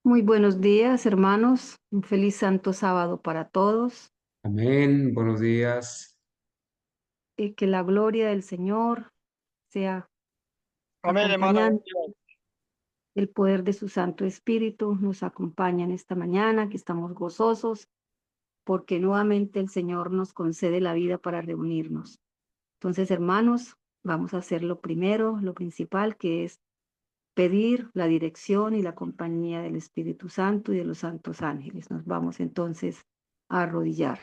Muy buenos días, hermanos. Un feliz santo sábado para todos. Amén, buenos días. Y que la gloria del Señor sea Amén, hermano. acompañante. El poder de su Santo Espíritu nos acompaña en esta mañana, que estamos gozosos, porque nuevamente el Señor nos concede la vida para reunirnos. Entonces, hermanos, vamos a hacer lo primero, lo principal, que es pedir la dirección y la compañía del Espíritu Santo y de los santos ángeles. Nos vamos entonces a arrodillar.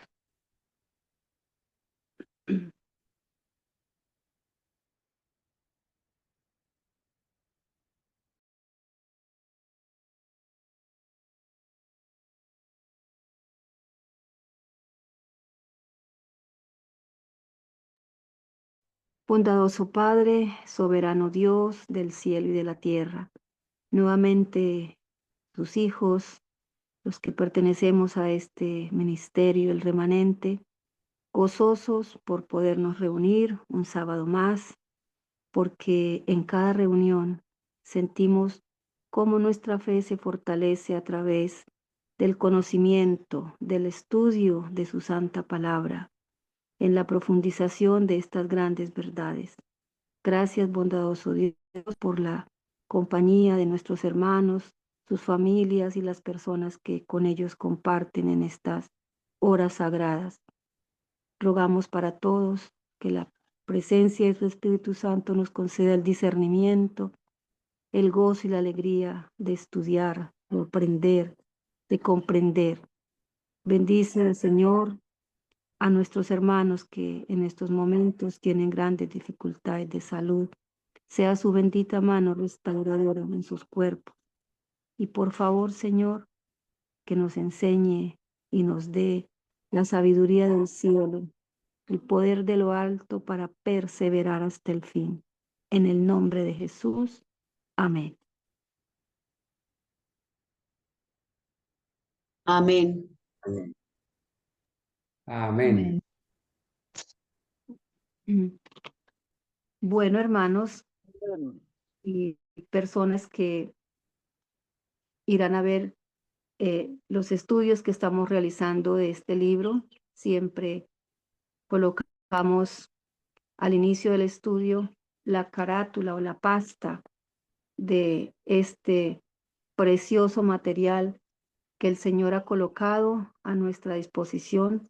Bondadoso Padre, soberano Dios del cielo y de la tierra, nuevamente tus hijos, los que pertenecemos a este ministerio, el remanente, gozosos por podernos reunir un sábado más, porque en cada reunión sentimos cómo nuestra fe se fortalece a través del conocimiento, del estudio de su santa palabra, en la profundización de estas grandes verdades. Gracias, bondadoso Dios, por la compañía de nuestros hermanos, sus familias y las personas que con ellos comparten en estas horas sagradas. Rogamos para todos que la presencia de su Espíritu Santo nos conceda el discernimiento, el gozo y la alegría de estudiar, de aprender, de comprender. Bendice, Señor, a nuestros hermanos que en estos momentos tienen grandes dificultades de salud. Sea su bendita mano restauradora en sus cuerpos. Y por favor, Señor, que nos enseñe y nos dé la sabiduría del cielo, el poder de lo alto para perseverar hasta el fin. En el nombre de Jesús. Amén. Amén. Amén. Amén. Amén. Bueno, hermanos y personas que irán a ver los estudios que estamos realizando de este libro, siempre colocamos al inicio del estudio la carátula o la pasta de este precioso material que el Señor ha colocado a nuestra disposición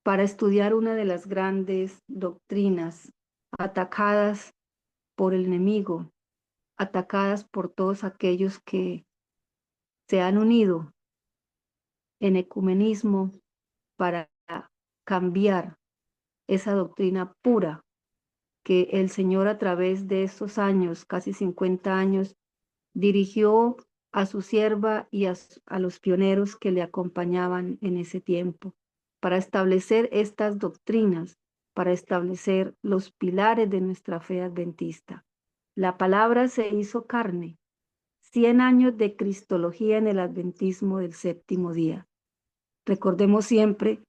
para estudiar una de las grandes doctrinas atacadas por el enemigo, atacadas por todos aquellos que se han unido en ecumenismo para cambiar esa doctrina pura que el Señor a través de estos años, casi 50 años, dirigió a su sierva y a los pioneros que le acompañaban en ese tiempo, para establecer estas doctrinas, para establecer los pilares de nuestra fe adventista. La palabra se hizo carne, 100 años de cristología en el adventismo del séptimo día. Recordemos siempre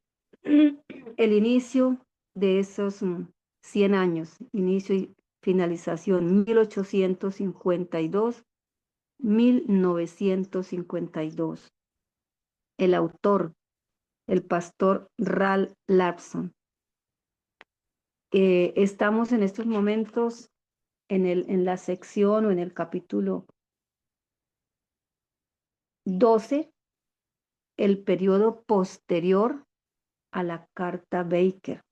el inicio de esos 100 años, inicio y finalización, 1852, 1952. El autor, el pastor Ralph Larson. Estamos en estos momentos en la sección o en el capítulo 12, el periodo posterior a la carta Baker.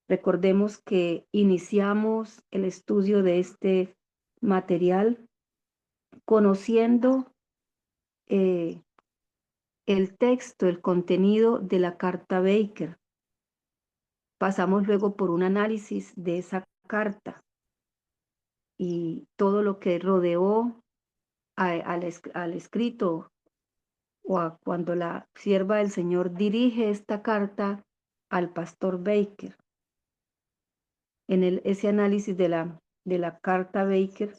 Recordemos que iniciamos el estudio de este material conociendo el texto, el contenido de la carta Baker. Pasamos luego por un análisis de esa carta y todo lo que rodeó al escrito o a cuando la sierva del Señor dirige esta carta al pastor Baker. En ese análisis de la carta Baker,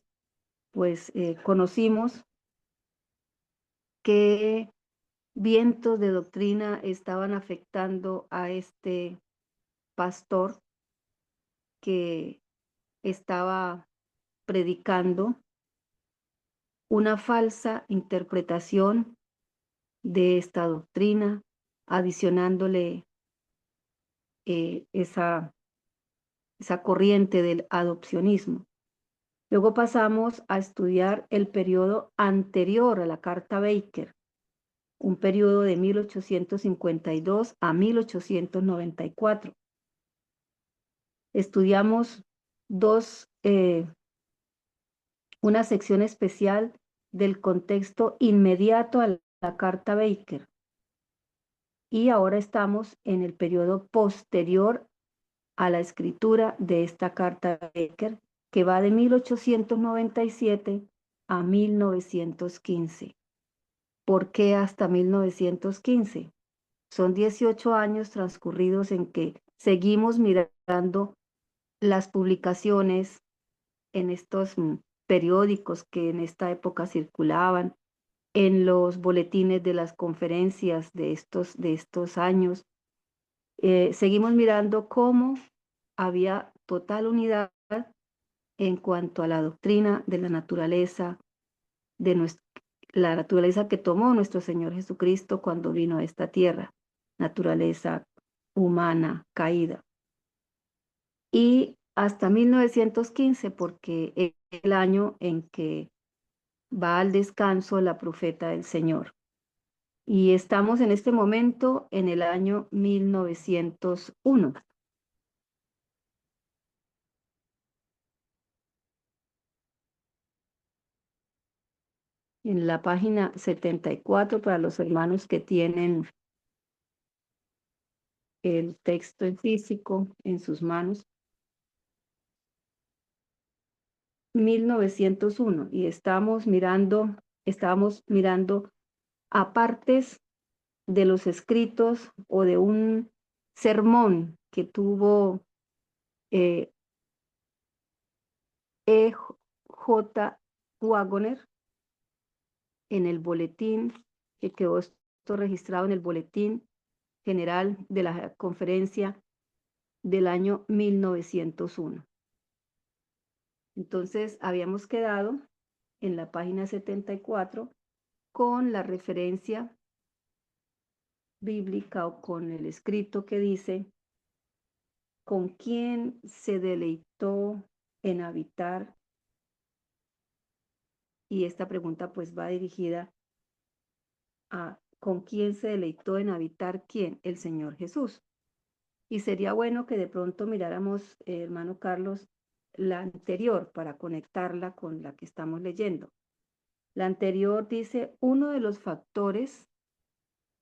pues conocimos qué vientos de doctrina estaban afectando a este pastor que estaba predicando una falsa interpretación de esta doctrina, adicionándole esa corriente del adopcionismo. Luego pasamos a estudiar el periodo anterior a la Carta Baker, un periodo de 1852 a 1894. Estudiamos una sección especial del contexto inmediato a la Carta Baker. Y ahora estamos en el periodo posterior a la escritura de esta Carta Baker, que va de 1897 a 1915. ¿Por qué hasta 1915? Son 18 años transcurridos en que seguimos mirando las publicaciones en estos periódicos que en esta época circulaban, en los boletines de las conferencias de estos años. Seguimos mirando cómo había total unidad en cuanto a la doctrina de la naturaleza, la naturaleza que tomó nuestro Señor Jesucristo cuando vino a esta tierra, naturaleza humana caída. Y hasta 1915, porque es el año en que va al descanso la profeta del Señor. Y estamos en este momento en el año 1901. En la página 74, para los hermanos que tienen el texto en físico en sus manos, 1901, y estábamos mirando a partes de los escritos o de un sermón que tuvo E. J. Wagoner en el boletín, que quedó esto registrado en el boletín general de la conferencia del año 1901. Entonces, habíamos quedado en la página 74 con la referencia bíblica o con el escrito que dice: ¿con quién se deleitó en habitar? Y esta pregunta pues va dirigida a ¿con quién se deleitó en habitar quién? El Señor Jesús. Y sería bueno que de pronto miráramos, hermano Carlos, la anterior para conectarla con la que estamos leyendo. La anterior dice: uno de los factores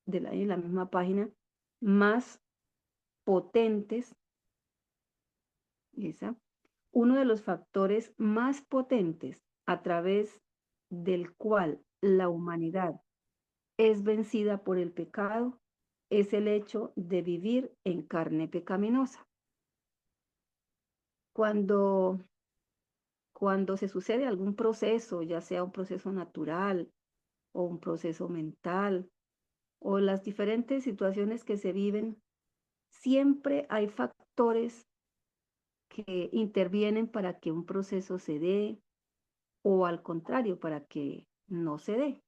en la misma página más potentes, uno de los factores más potentes a través del cual la humanidad es vencida por el pecado es el hecho de vivir en carne pecaminosa. Cuando se sucede algún proceso, ya sea un proceso natural o un proceso mental, o las diferentes situaciones que se viven, siempre hay factores que intervienen para que un proceso se dé o al contrario, para que no se dé.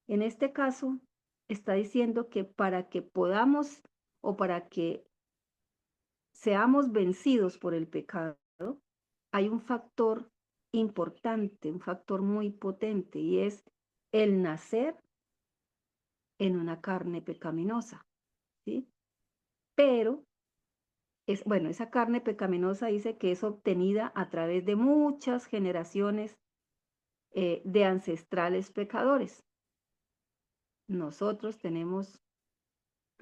En este caso, está diciendo que para que podamos o para que seamos vencidos por el pecado, hay un factor importante, un factor muy potente, y es el nacer en una carne pecaminosa, ¿sí? Pero, esa carne pecaminosa dice que es obtenida a través de muchas generaciones de ancestrales pecadores. Nosotros tenemos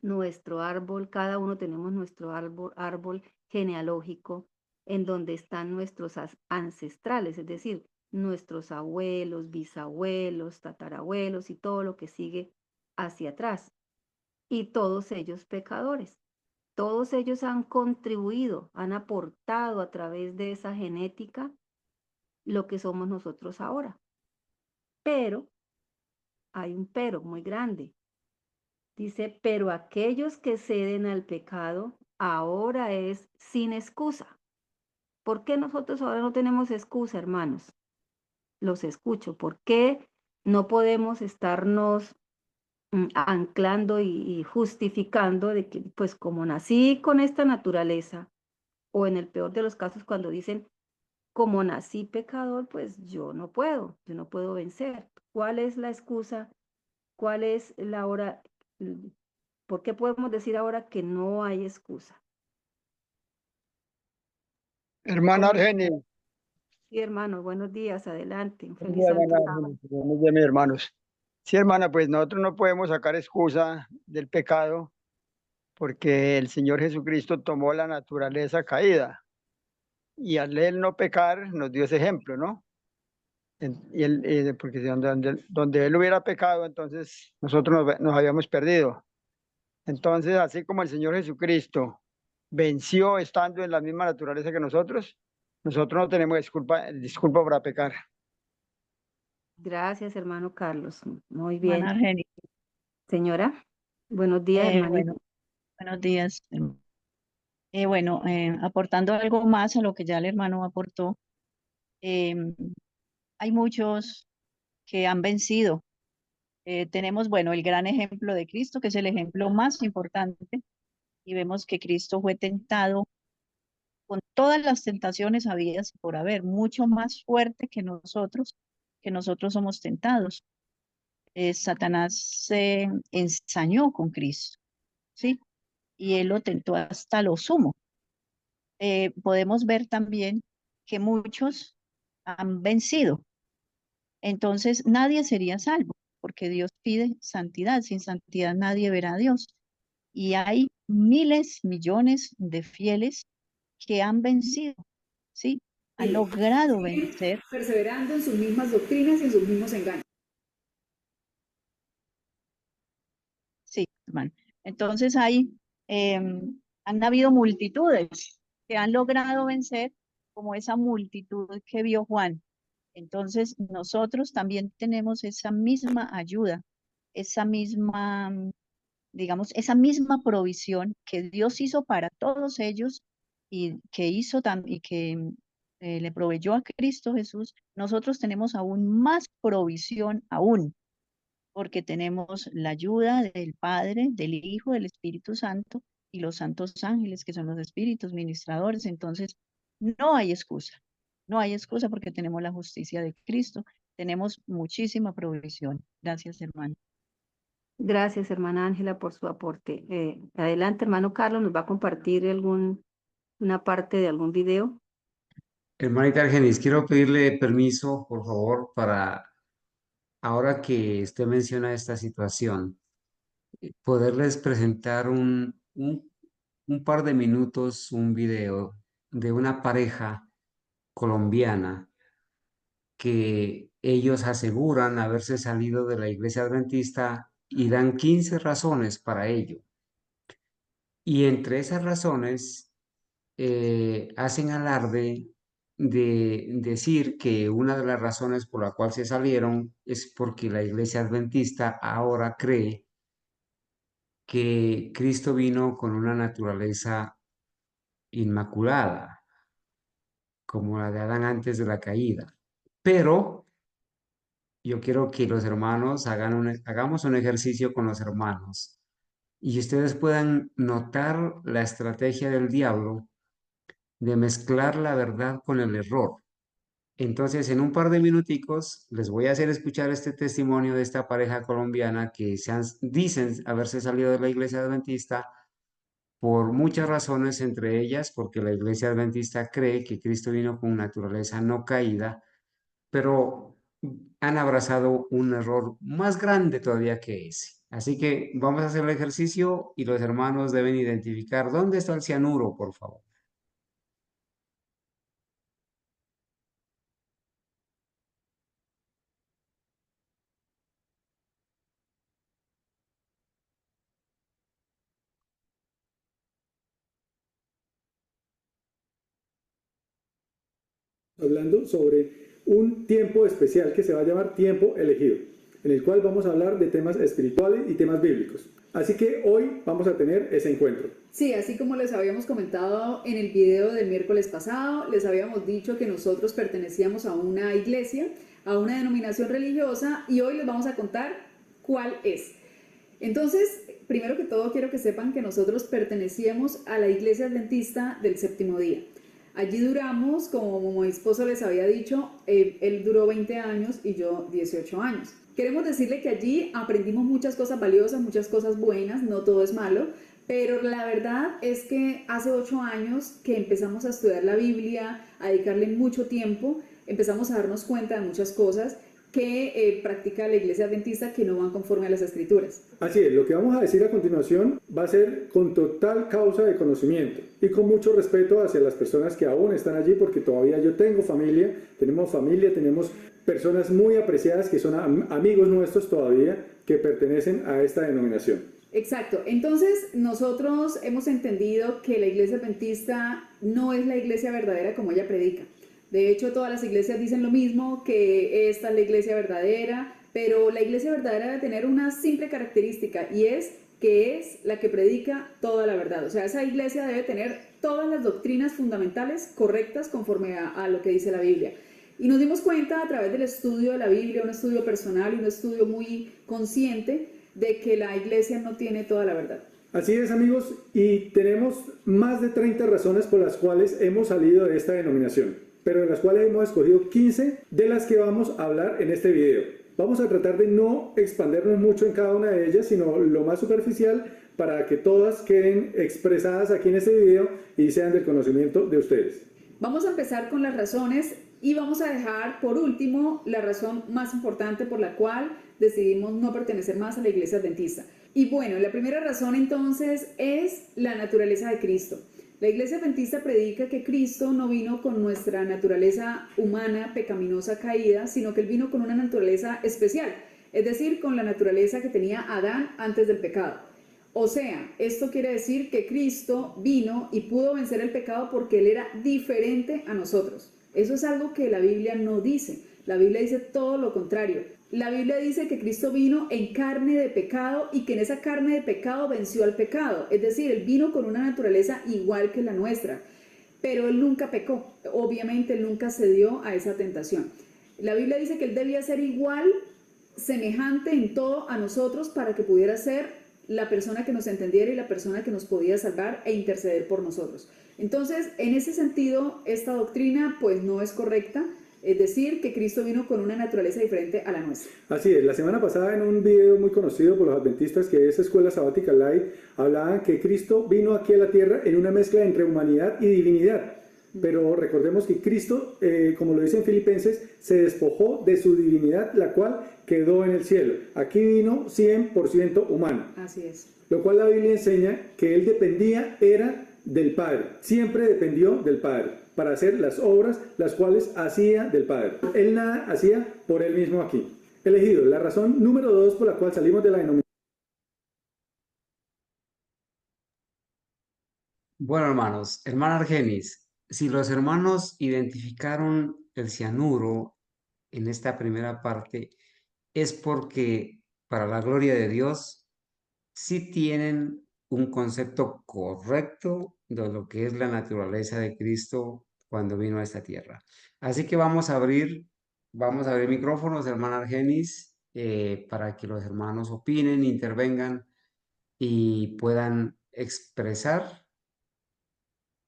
nuestro árbol, cada uno tenemos nuestro árbol genealógico en donde están nuestros ancestrales, es decir, nuestros abuelos, bisabuelos, tatarabuelos y todo lo que sigue hacia atrás. Y todos ellos pecadores. Todos ellos han contribuido, han aportado a través de esa genética lo que somos nosotros ahora. Pero, hay un pero muy grande. Dice: pero aquellos que ceden al pecado ahora es sin excusa. ¿Por qué nosotros ahora no tenemos excusa, hermanos? Los escucho. ¿Por qué No podemos estarnos anclando y justificando de que, pues como nací con esta naturaleza, o en el peor de los casos cuando dicen, como nací pecador, pues yo no puedo vencer. ¿Cuál es la excusa? ¿Cuál es la hora? ¿Por qué podemos decir ahora que no hay excusa? Hermana ¿Cómo es? Argenis, Sí, hermano, buenos días, adelante, un buen feliz día, santo hermana sábado. Argenis, buenos días, mis hermanos. Sí, hermana, pues nosotros no podemos sacar excusa del pecado porque el Señor Jesucristo tomó la naturaleza caída y al Él no pecar nos dio ese ejemplo, ¿no? Porque si donde Él hubiera pecado, entonces nosotros nos habíamos perdido. Entonces, así como el Señor Jesucristo venció estando en la misma naturaleza que nosotros no tenemos disculpa para pecar. Gracias, hermano Carlos. Muy Hermana bien. Argenis. Señora, buenos días, hermanita. Bueno, buenos días. Bueno, aportando algo más a lo que ya el hermano aportó, em, hay muchos que han vencido. Tenemos, bueno, el gran ejemplo de Cristo, que es el ejemplo más importante, y vemos que Cristo fue tentado con todas las tentaciones habidas y por haber, mucho más fuerte que nosotros somos tentados. Satanás se ensañó con Cristo, ¿sí? Y él lo tentó hasta lo sumo. Podemos ver también que muchos han vencido. Entonces nadie sería salvo, porque Dios pide santidad. Sin santidad nadie verá a Dios. Y hay miles, millones de fieles que han vencido, ¿sí? Han logrado Siguen vencer. perseverando en sus mismas doctrinas y en sus mismos engaños. Sí, hermano. Entonces han habido multitudes que han logrado vencer, como esa multitud que vio Juan. Entonces, nosotros también tenemos esa misma ayuda, esa misma, digamos, esa misma provisión que Dios hizo para todos ellos y que hizo y que le proveyó a Cristo Jesús. Nosotros tenemos aún más provisión aún, porque tenemos la ayuda del Padre, del Hijo, del Espíritu Santo y los santos ángeles, que son los espíritus ministradores. Entonces, no hay excusa, no hay excusa porque tenemos la justicia de Cristo, tenemos muchísima provisión. Gracias, hermano. Gracias, hermana Ángela, por su aporte. Adelante, hermano Carlos, nos va a compartir una parte de algún video. Hermanita Argenis, quiero pedirle permiso, por favor, para ahora que usted menciona esta situación, poderles presentar un par de minutos, un video de una pareja colombiana que ellos aseguran haberse salido de la iglesia adventista y dan 15 razones para ello. Y entre esas razones hacen alarde de decir que una de las razones por la cual se salieron es porque la iglesia adventista ahora cree que Cristo vino con una naturaleza inmaculada, como la de Adán antes de la caída. Pero yo quiero que los hermanos hagamos un ejercicio con los hermanos y ustedes puedan notar la estrategia del diablo de mezclar la verdad con el error. Entonces, en un par de minuticos, les voy a hacer escuchar este testimonio de esta pareja colombiana que dicen haberse salido de la iglesia adventista por muchas razones, entre ellas porque la iglesia adventista cree que Cristo vino con naturaleza no caída, pero han abrazado un error más grande todavía que ese. Así que vamos a hacer el ejercicio y los hermanos deben identificar dónde está el cianuro, por favor. Hablando sobre un tiempo especial que se va a llamar tiempo elegido, en el cual vamos a hablar de temas espirituales y temas bíblicos. Así que hoy vamos a tener ese encuentro. Sí, así como les habíamos comentado en el video del miércoles pasado, les habíamos dicho que nosotros pertenecíamos a una iglesia, a una denominación religiosa, y hoy les vamos a contar cuál es. Entonces, primero que todo quiero que sepan que nosotros pertenecíamos a la Iglesia Adventista del Séptimo Día. Allí duramos, como mi esposo les había dicho, él duró 20 años y yo 18 años. Queremos decirle que allí aprendimos muchas cosas valiosas, muchas cosas buenas, no todo es malo, pero la verdad es que hace 8 años que empezamos a estudiar la Biblia, a dedicarle mucho tiempo, empezamos a darnos cuenta de muchas cosas que practica la Iglesia Adventista que no van conforme a las Escrituras. Así es, lo que vamos a decir a continuación va a ser con total causa de conocimiento y con mucho respeto hacia las personas que aún están allí, porque todavía yo tengo familia, tenemos personas muy apreciadas que son amigos nuestros todavía que pertenecen a esta denominación. Exacto, entonces nosotros hemos entendido que la Iglesia Adventista no es la iglesia verdadera como ella predica. De hecho, todas las iglesias dicen lo mismo, que esta es la iglesia verdadera, pero la iglesia verdadera debe tener una simple característica, y es que es la que predica toda la verdad. O sea, esa iglesia debe tener todas las doctrinas fundamentales correctas conforme a lo que dice la Biblia. Y nos dimos cuenta a través del estudio de la Biblia, un estudio personal y un estudio muy consciente, de que la iglesia no tiene toda la verdad. Así es, amigos, y tenemos más de 30 razones por las cuales hemos salido de esta denominación, pero de las cuales hemos escogido 15 de las que vamos a hablar en este video. Vamos a tratar de no expandernos mucho en cada una de ellas, sino lo más superficial, para que todas queden expresadas aquí en este video y sean del conocimiento de ustedes. Vamos a empezar con las razones y vamos a dejar por último la razón más importante por la cual decidimos no pertenecer más a la Iglesia Adventista. Y bueno, la primera razón entonces es la naturaleza de Cristo. La Iglesia Adventista predica que Cristo no vino con nuestra naturaleza humana, pecaminosa, caída, sino que Él vino con una naturaleza especial, es decir, con la naturaleza que tenía Adán antes del pecado. O sea, esto quiere decir que Cristo vino y pudo vencer el pecado porque Él era diferente a nosotros. Eso es algo que la Biblia no dice. La Biblia dice todo lo contrario. La Biblia dice que Cristo vino en carne de pecado y que en esa carne de pecado venció al pecado. Es decir, Él vino con una naturaleza igual que la nuestra, pero Él nunca pecó. Obviamente, Él nunca cedió a esa tentación. La Biblia dice que Él debía ser igual, semejante en todo a nosotros para que pudiera ser la persona que nos entendiera y la persona que nos podía salvar e interceder por nosotros. Entonces, en ese sentido, esta doctrina pues no es correcta, es decir, que Cristo vino con una naturaleza diferente a la nuestra. Así es, la semana pasada en un video muy conocido por los adventistas, que es Escuela Sabática Live, hablaban que Cristo vino aquí a la tierra en una mezcla entre humanidad y divinidad. Pero recordemos que Cristo, como lo dice en Filipenses, se despojó de su divinidad, la cual quedó en el cielo. Aquí vino 100% humano. Así es. Lo cual la Biblia enseña que Él dependía, era del Padre. Siempre dependió del Padre para hacer las obras las cuales hacía del Padre. Él nada hacía por Él mismo aquí. Elegido, la razón número 2 por la cual salimos de la denominación. Bueno, hermanos, hermana Argenis, si los hermanos identificaron el cianuro en esta primera parte, es porque para la gloria de Dios sí tienen un concepto correcto de lo que es la naturaleza de Cristo cuando vino a esta tierra. Así que vamos a abrir micrófonos, hermana Argenis, para que los hermanos opinen, intervengan y puedan expresar.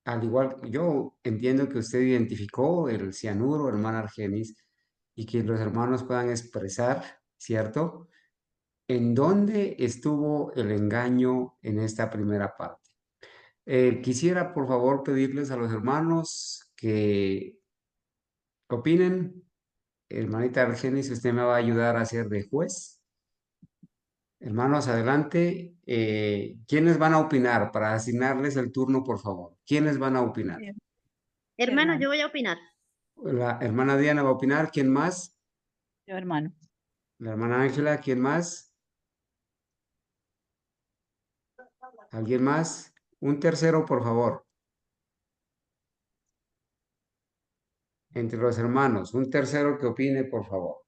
Al igual, yo entiendo que usted identificó el cianuro, hermana Argenis, y que los hermanos puedan expresar, ¿cierto? ¿En dónde estuvo el engaño en esta primera parte? Quisiera, por favor, pedirles a los hermanos que opinen. Hermanita Argenis, usted me va a ayudar a ser de juez. Hermanos, adelante. ¿Quiénes van a opinar? Para asignarles el turno, por favor. ¿Quiénes van a opinar? Hermano, Hermano. yo voy a opinar. La hermana Diana va a opinar. ¿Quién más? Yo, hermano. La hermana Ángela. ¿Quién más? ¿Alguien más? Un tercero, por favor. Entre los hermanos. Un tercero que opine, por favor.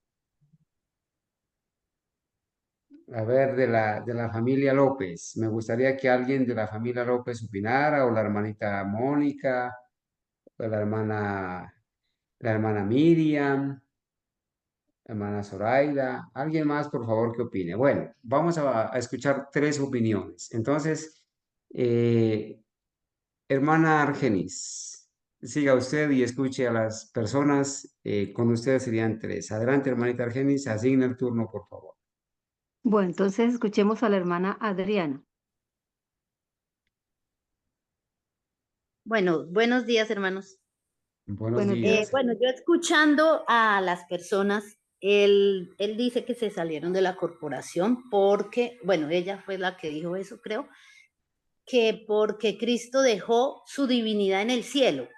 A ver, de la familia López. Me gustaría que alguien de la familia López opinara, o la hermanita Mónica, o la hermana Miriam, la hermana Zoraida. Alguien más, por favor, que opine. Bueno, vamos a escuchar tres opiniones. Entonces, eh, hermana Argenis, siga usted y escuche a las personas. Con ustedes serían tres. Adelante, hermanita Argenis, asigna el turno, por favor. Bueno, entonces escuchemos a la hermana Adriana. Bueno, buenos días, hermanos. Buenos Buenos días. días. Bueno, yo escuchando a las personas, él dice que se salieron de la corporación porque, bueno, ella fue la que dijo eso, creo, que porque Cristo dejó su divinidad en el cielo.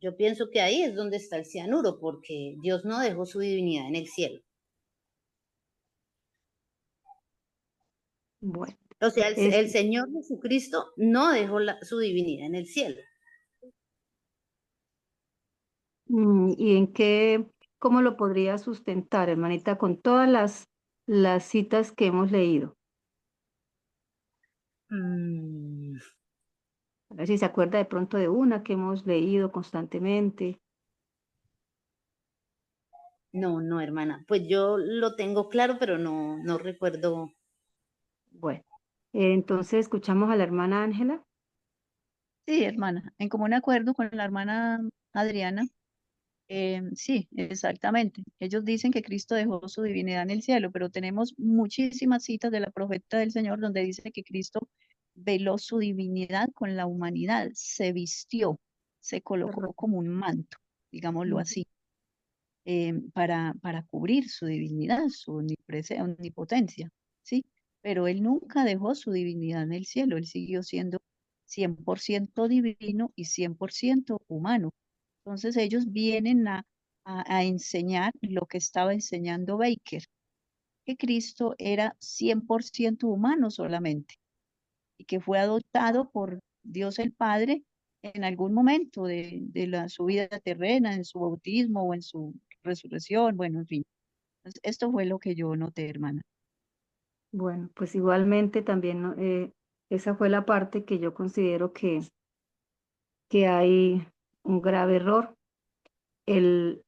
Yo pienso que ahí es donde está el cianuro, porque Dios no dejó su divinidad en el cielo. Bueno, O sea, es, el Señor Jesucristo no dejó su divinidad en el cielo. ¿y en qué, cómo lo podría sustentar, hermanita, con todas las citas que hemos leído? Mm, A ver si se acuerda de pronto de una que hemos leído constantemente. no, hermana, pues yo lo tengo claro, pero no recuerdo. Bueno, entonces escuchamos a la hermana Ángela. Sí, hermana, en común acuerdo con la hermana Adriana. Sí, exactamente. Ellos dicen que Cristo dejó su divinidad en el cielo, pero tenemos muchísimas citas de la profeta del Señor donde dice que Cristo veló su divinidad con la humanidad, se vistió, se colocó como un manto, digámoslo Ujú. así, para cubrir su divinidad, su omnipotencia, ¿sí? Pero él nunca dejó su divinidad en el cielo, él siguió siendo 100% divino y 100% humano. Entonces ellos vienen a enseñar lo que estaba enseñando Baker, que Cristo era 100% humano solamente y que fue adoptado por Dios el Padre en algún momento de su vida terrena, en su bautismo o en su resurrección, bueno, en fin. Entonces, esto fue lo que yo noté, hermana. Bueno, pues igualmente también ¿no? Esa fue la parte que yo considero que hay un grave error. El,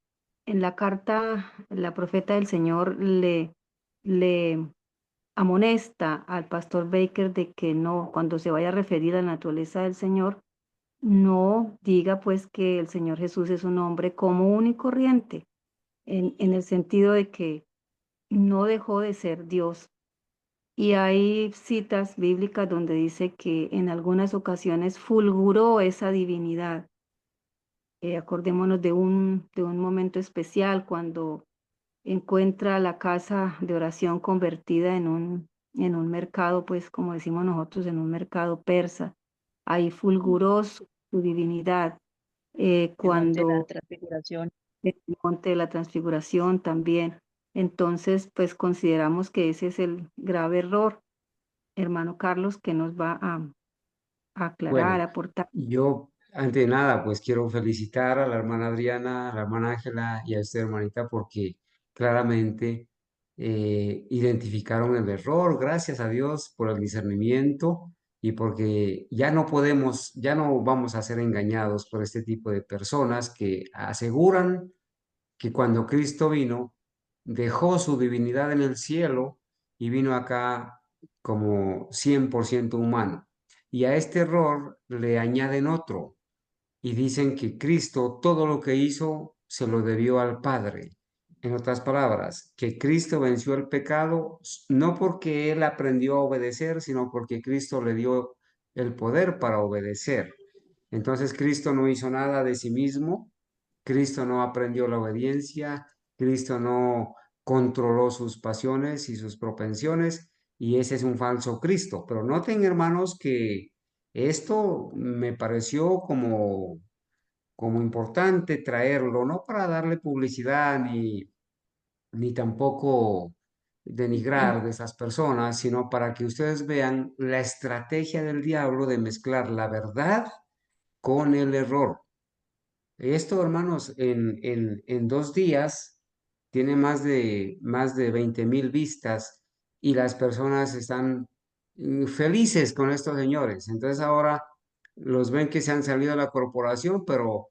en la carta, la profeta del Señor le amonesta al pastor Baker de que no, cuando se vaya a referir a la naturaleza del Señor, no diga pues que el Señor Jesús es un hombre común y corriente, en el sentido de que no dejó de ser Dios. Y hay citas bíblicas donde dice que en algunas ocasiones fulguró esa divinidad. Acordémonos de un momento especial cuando encuentra la casa de oración convertida en un mercado, pues como decimos nosotros, en un mercado persa. Ahí fulguró su divinidad. El monte de la Cuando transfiguración. el monte de la transfiguración también. Entonces, pues consideramos que ese es el grave error, hermano Carlos, que nos va a aclarar, Bueno, a aportar. yo, ante de nada, pues quiero felicitar a la hermana Adriana, a la hermana Ángela y a usted, hermanita, porque claramente identificaron el error. Gracias a Dios por el discernimiento, y porque ya no podemos, ya no vamos a ser engañados por este tipo de personas que aseguran que cuando Cristo vino, dejó su divinidad en el cielo y vino acá como 100% humano. Y a este error le añaden otro y dicen que Cristo todo lo que hizo se lo debió al Padre. En otras palabras, que Cristo venció el pecado no porque él aprendió a obedecer, sino porque Cristo le dio el poder para obedecer. Entonces Cristo no hizo nada de sí mismo, Cristo no aprendió la obediencia, Cristo no controló sus pasiones y sus propensiones, y ese es un falso Cristo. Pero noten, hermanos, que esto me pareció como importante traerlo, no para darle publicidad ni tampoco denigrar de esas personas, sino para que ustedes vean la estrategia del diablo de mezclar la verdad con el error. Esto, hermanos, en 2 días tiene más de 20,000 vistas, y las personas están felices con estos señores. Entonces ahora los ven que se han salido de la corporación, pero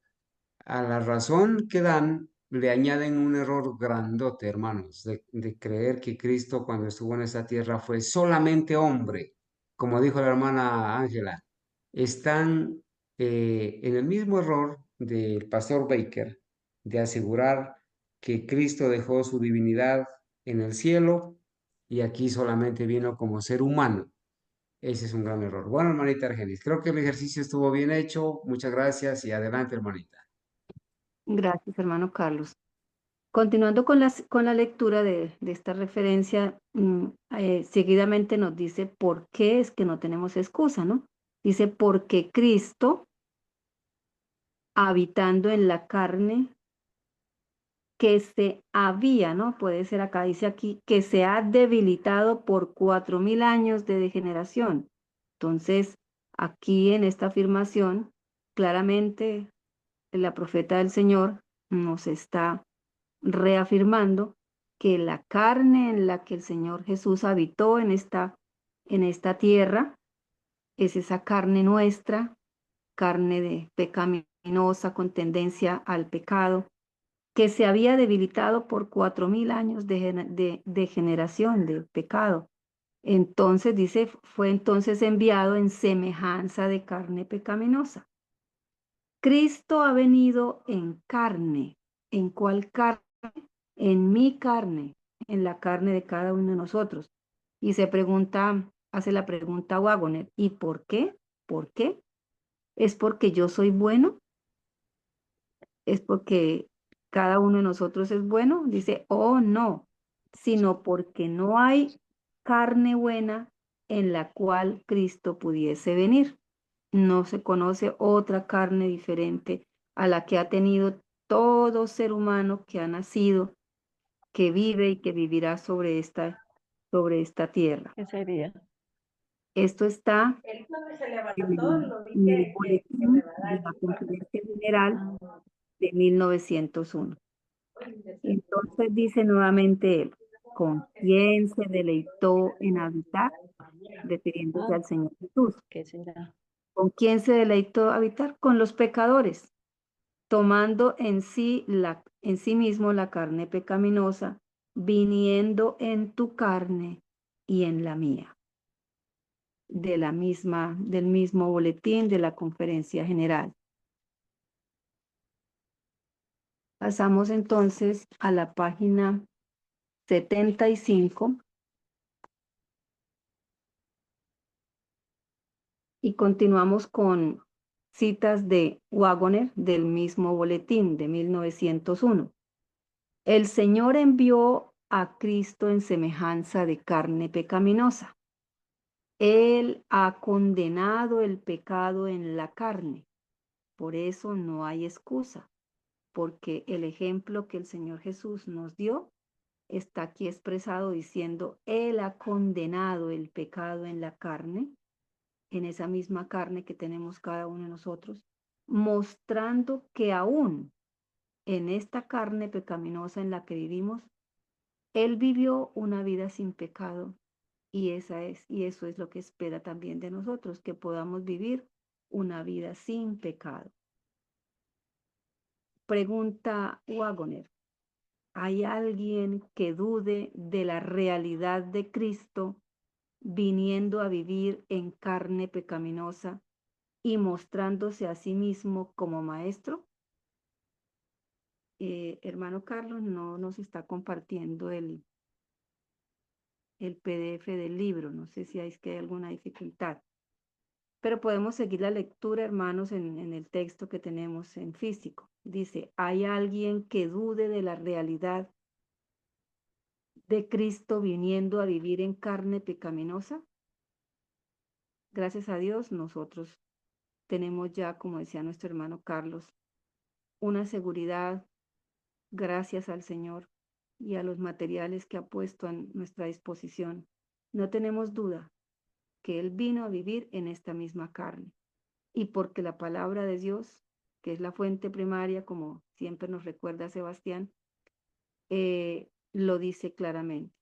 a la razón que dan le añaden un error grandote, hermanos, de creer que Cristo cuando estuvo en esta tierra fue solamente hombre, como dijo la hermana Ángela. Están en el mismo error del pastor Baker de asegurar que Cristo dejó su divinidad en el cielo y aquí solamente vino como ser humano. Ese es un gran error. Bueno, hermanita Argenis, creo que el ejercicio estuvo bien hecho. Muchas gracias y adelante, hermanita. Gracias, hermano Carlos. Continuando con la lectura de esta referencia, seguidamente nos dice por qué es que no tenemos excusa, ¿no? Dice, porque Cristo, habitando en la carne, que se había, ¿no? Puede ser acá, dice aquí, que se ha debilitado por 4000 años de degeneración. Entonces, aquí en esta afirmación, claramente la profeta del Señor nos está reafirmando que la carne en la que el Señor Jesús habitó en esta tierra es esa carne nuestra, carne de pecaminosa con tendencia al pecado, que se había debilitado por 4000 años de generación de pecado. Entonces dice, fue entonces enviado en semejanza de carne pecaminosa. Cristo ha venido en carne. ¿En cuál carne? En mi carne, en la carne de cada uno de nosotros. Y se pregunta, hace la pregunta Wagoner, ¿y por qué? ¿Por qué? ¿Es porque yo soy bueno? ¿Es porque cada uno de nosotros es bueno? Dice, oh no, sino porque no hay carne buena en la cual Cristo pudiese venir. No se conoce otra carne diferente a la que ha tenido todo ser humano que ha nacido, que vive y que vivirá sobre esta tierra. ¿Qué sería? Esto está Él cuando se levantó, en lo vi el que me boletín va a de dar la mi parte. Conferencia General de 1901. Entonces dice nuevamente él, ¿con quién se deleitó en habitar? Refiriéndose Ah, al Señor Jesús. ¿qué será? ¿Con quién se deleitó habitar? Con los pecadores, tomando en sí mismo la carne pecaminosa, viniendo en tu carne y en la mía. Del mismo boletín de la Conferencia General. Pasamos entonces a la página 75 y continuamos con citas de Wagoner del mismo boletín de 1901. El Señor envió a Cristo en semejanza de carne pecaminosa. Él ha condenado el pecado en la carne. Por eso no hay excusa, porque el ejemplo que el Señor Jesús nos dio está aquí expresado diciendo, Él ha condenado el pecado en la carne, en esa misma carne que tenemos cada uno de nosotros, mostrando que aún en esta carne pecaminosa en la que vivimos, Él vivió una vida sin pecado y eso es lo que espera también de nosotros, que podamos vivir una vida sin pecado. Pregunta Wagoner, ¿hay alguien que dude de la realidad de Cristo viniendo a vivir en carne pecaminosa y mostrándose a sí mismo como maestro? Hermano Carlos no nos está compartiendo el PDF del libro. No sé si hay alguna dificultad. Pero podemos seguir la lectura, hermanos, en el texto que tenemos en físico. Dice, ¿hay alguien que dude de la realidad de Cristo viniendo a vivir en carne pecaminosa? Gracias a Dios, nosotros tenemos ya, como decía nuestro hermano Carlos, una seguridad, gracias al Señor y a los materiales que ha puesto a nuestra disposición. No tenemos duda que Él vino a vivir en esta misma carne. Y porque la palabra de Dios, que es la fuente primaria, como siempre nos recuerda Sebastián, lo dice claramente.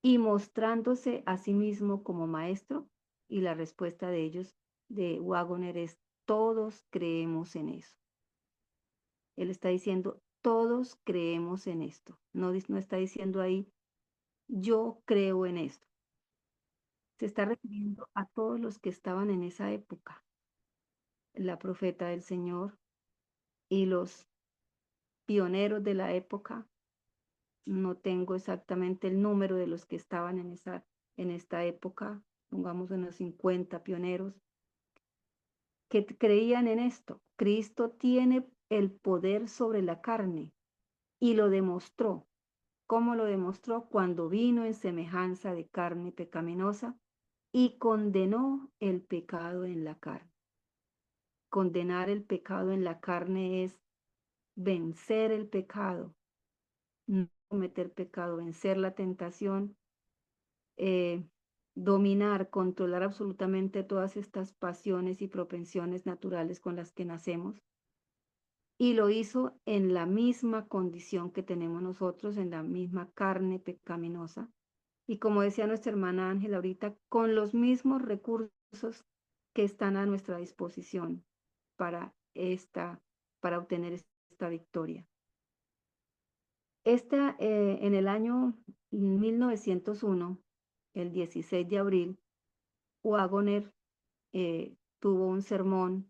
y mostrándose a sí mismo como maestro. Y la respuesta de ellos, de Wagoner, es: todos creemos en eso. Él está diciendo, todos creemos en esto. No, no está diciendo ahí, yo creo en esto. Se está refiriendo a todos los que estaban en esa época. La profeta del Señor y los pioneros de la época. No tengo exactamente el número de los que estaban en esta época, pongamos unos 50 pioneros, que creían en esto. Cristo tiene el poder sobre la carne y lo demostró. ¿Cómo lo demostró? Cuando vino en semejanza de carne pecaminosa y condenó el pecado en la carne. Condenar el pecado en la carne es vencer el pecado, no cometer pecado, vencer la tentación, dominar, controlar absolutamente todas estas pasiones y propensiones naturales con las que nacemos. Y lo hizo en la misma condición que tenemos nosotros, en la misma carne pecaminosa. Y como decía nuestra hermana Ángela ahorita, con los mismos recursos que están a nuestra disposición para obtener esta victoria. En el año 1901, el 16 de abril, Wagoner tuvo un sermón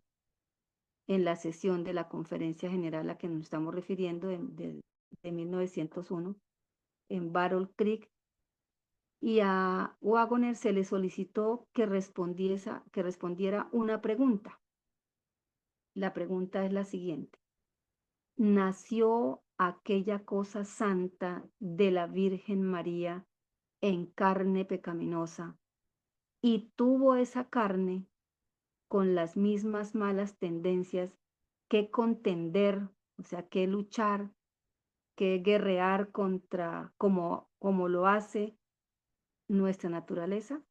en la sesión de la Conferencia General a la que nos estamos refiriendo de 1901 en Battle Creek, y a Wagoner se le solicitó que respondiera una pregunta. La pregunta es la siguiente: ¿nació aquella cosa santa de la Virgen María en carne pecaminosa y tuvo esa carne con las mismas malas tendencias que contender, o sea, que luchar, que guerrear contra, como lo hace nuestra naturaleza?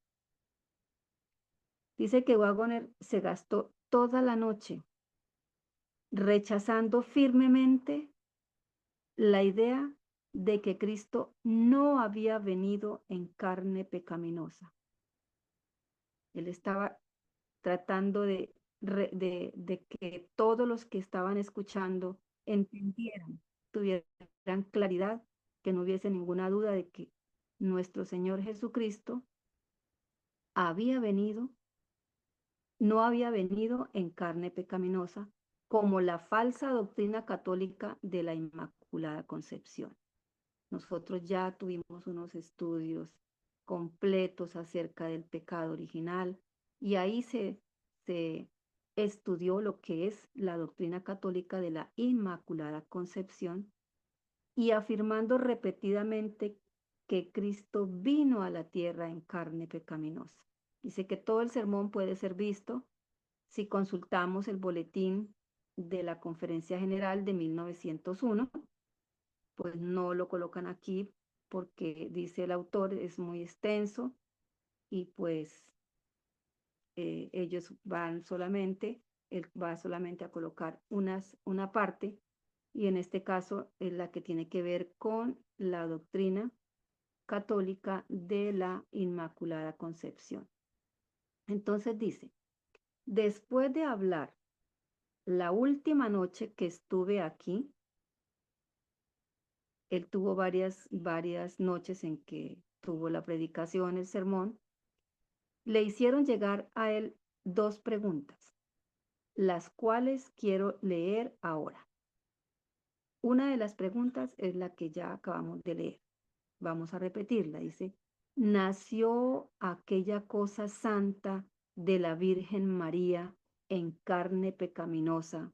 Dice que Wagoner se gastó toda la noche rechazando firmemente la idea de que Cristo no había venido en carne pecaminosa. Él estaba tratando de que todos los que estaban escuchando entendieran, tuvieran claridad, que no hubiese ninguna duda de que nuestro Señor Jesucristo no había venido en carne pecaminosa, como la falsa doctrina católica de la Inmaculada Concepción. Nosotros ya tuvimos unos estudios completos acerca del pecado original y ahí se estudió lo que es la doctrina católica de la Inmaculada Concepción, y afirmando repetidamente que Cristo vino a la tierra en carne pecaminosa. Dice que todo el sermón puede ser visto si consultamos el boletín de la Conferencia General de 1901, pues no lo colocan aquí porque dice el autor es muy extenso y pues ellos él va solamente a colocar una parte, y en este caso es la que tiene que ver con la doctrina católica de la Inmaculada Concepción. Entonces dice: después de hablar la última noche que estuve aquí, él tuvo varias noches en que tuvo la predicación, el sermón, le hicieron llegar a él dos preguntas, las cuales quiero leer ahora. Una de las preguntas es la que ya acabamos de leer. Vamos a repetirla. Dice: ¿nació aquella cosa santa de la Virgen María en carne pecaminosa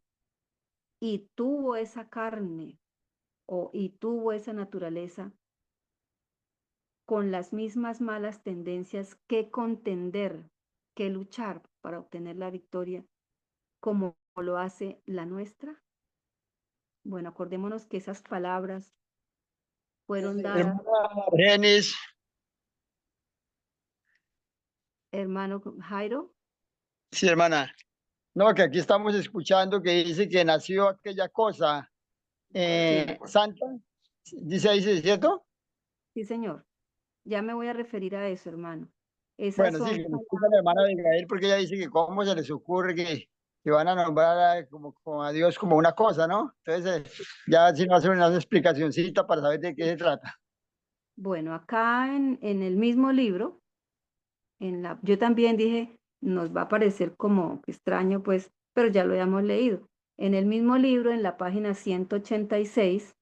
y tuvo esa carne y tuvo esa naturaleza con las mismas malas tendencias que contender, que luchar para obtener la victoria, como lo hace la nuestra? Bueno, acordémonos que esas palabras fueron dadas, Hermana Brenis, hermano Jairo. sí, hermana. No, que aquí estamos escuchando que dice que nació aquella cosa santa. Dice ahí, ¿sí, cierto? Sí, señor. Ya me voy a referir a eso, hermano. Esas Bueno, sí, son que nos explica la hermana Abigail, porque ella dice que cómo se les ocurre que van a nombrar como a Dios como una cosa, ¿no? Entonces, ya si no hace una explicacioncita para saber de qué se trata. Bueno, acá en el mismo libro, yo también dije, nos va a parecer como extraño, pues, pero ya lo habíamos leído. En el mismo libro, en la página 186,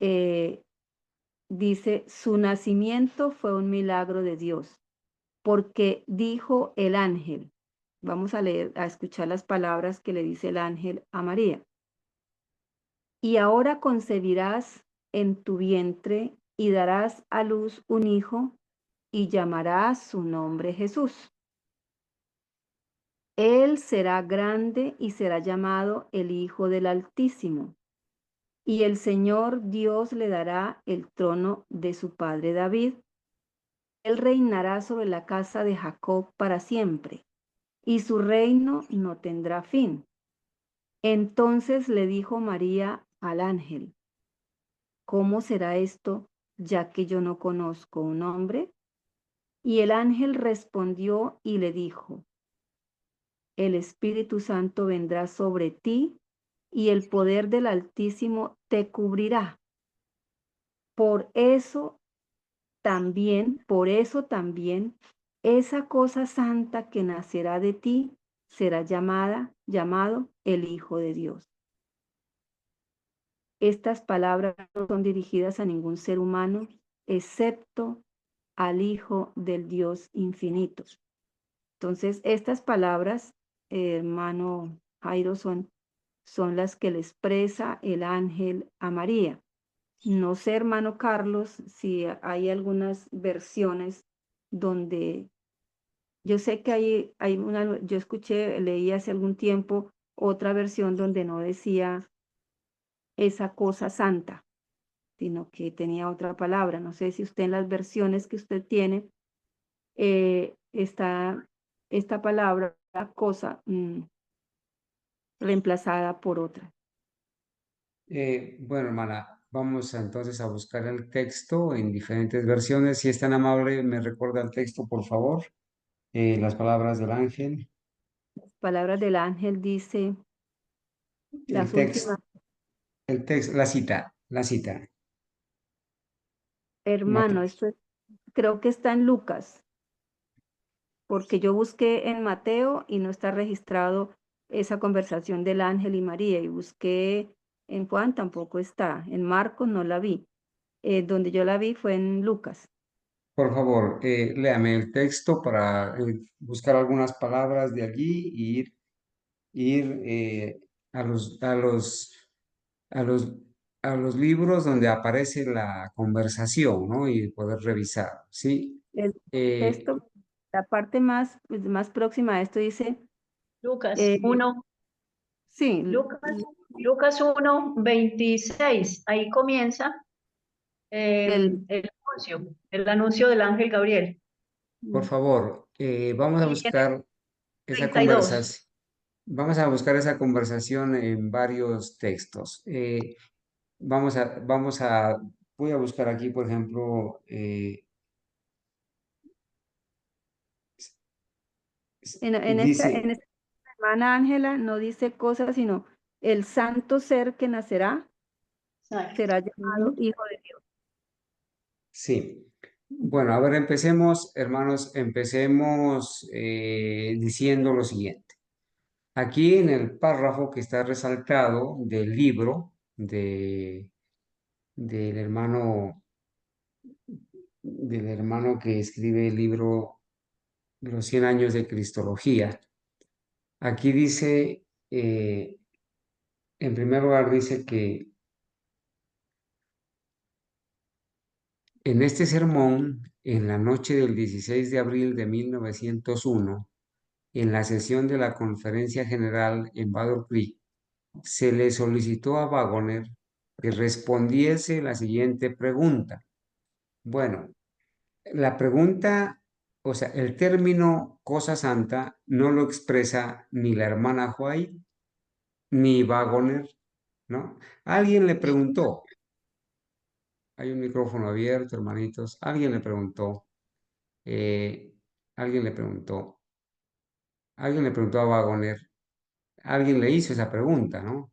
eh, dice, su nacimiento fue un milagro de Dios, porque dijo el ángel. Vamos a leer, a escuchar las palabras que le dice el ángel a María. Y ahora concebirás en tu vientre y darás a luz un hijo y llamarás su nombre Jesús. Él será grande y será llamado el Hijo del Altísimo. Y el Señor Dios le dará el trono de su padre David. Él reinará sobre la casa de Jacob para siempre, y su reino no tendrá fin. Entonces le dijo María al ángel, ¿cómo será esto, ya que yo no conozco un hombre? Y el ángel respondió y le dijo, el Espíritu Santo vendrá sobre ti y el poder del Altísimo te cubrirá. Por eso también, esa cosa santa que nacerá de ti será llamado el Hijo de Dios. Estas palabras no son dirigidas a ningún ser humano, excepto al Hijo del Dios infinito. Entonces, estas palabras, hermano Jairo, son las que le expresa el ángel a María. No sé, hermano Carlos, si hay algunas versiones donde yo sé que yo escuché, leí hace algún tiempo otra versión donde no decía esa cosa santa, sino que tenía otra palabra. No sé si usted en las versiones que usted tiene está esta palabra, cosa, reemplazada por otra. Bueno, hermana, vamos entonces a buscar el texto en diferentes versiones. Si es tan amable, me recuerda el texto, por favor. Las palabras del ángel. Palabras del ángel dice, El las texto, últimas, la cita. hermano, Mate- creo que está en Lucas, porque yo busqué en Mateo y no está registrado esa conversación del ángel y María, y busqué en Juan, tampoco está, en Marcos no la vi, donde yo la vi fue en Lucas. Por favor, léame el texto para buscar algunas palabras de allí y ir a los, a los libros donde aparece la conversación, ¿no? Y poder revisar, ¿sí? El Eh, texto, la parte más próxima a esto dice, Lucas eh, 1, sí, Lucas 1, 26. Ahí comienza el, el anuncio del ángel Gabriel. por favor, vamos a Y en el buscar esa 32. conversación. Vamos a buscar esa conversación en varios textos. Voy a buscar aquí, por ejemplo, en dice, esta hermana Ángela no dice cosas, sino el santo ser que nacerá Exacto. será llamado Ujú. Hijo de Dios. sí. Bueno, a ver, empecemos, hermanos, empecemos diciendo lo siguiente. Aquí en el párrafo que está resaltado del libro del hermano, del hermano que escribe el libro Los 100 años de Cristología, aquí dice, en primer lugar, dice que en este sermón, en la noche del 16 de abril de 1901, en la sesión de la Conferencia General en Battle Creek, se le solicitó a Wagoner que respondiese la siguiente pregunta. Bueno, la pregunta, o sea, el término cosa santa no lo expresa ni la hermana White ni Wagoner, ¿no? Alguien le preguntó, Hay un micrófono abierto, hermanitos. Alguien le preguntó, alguien le preguntó a Wagoner, alguien le hizo esa pregunta, ¿no?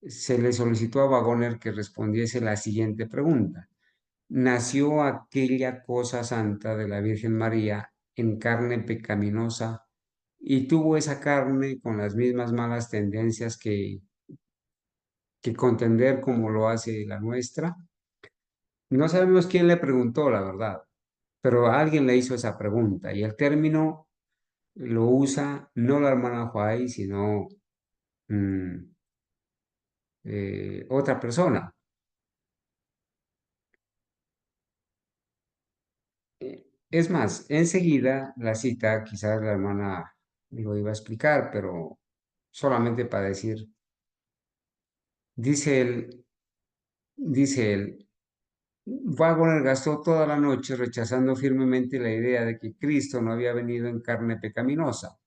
Se le solicitó a Wagoner que respondiese la siguiente pregunta. ¿Nació aquella cosa santa de la Virgen María en carne pecaminosa y tuvo esa carne con las mismas malas tendencias que contender como lo hace la nuestra? No sabemos quién le preguntó, la verdad, pero alguien le hizo esa pregunta y el término lo usa no la hermana Huay, sino otra persona. Es más, enseguida la cita, quizás la hermana lo iba a explicar, pero solamente para decir, dice él, Wagner gastó toda la noche rechazando firmemente la idea de que Cristo no había venido en carne pecaminosa,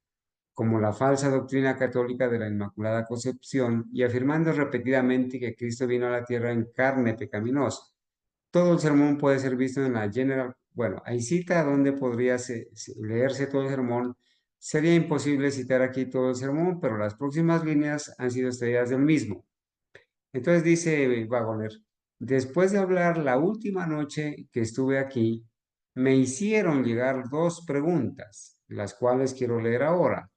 como la falsa doctrina católica de la Inmaculada Concepción, y afirmando repetidamente que Cristo vino a la tierra en carne pecaminosa. Todo el sermón puede ser visto en la General. Bueno, hay cita donde podría leerse todo el sermón. Sería imposible citar aquí todo el sermón, pero las próximas líneas han sido extraídas del mismo. Entonces dice Wagoner, después de hablar la última noche que estuve aquí, me hicieron llegar dos preguntas, las cuales quiero leer ahora.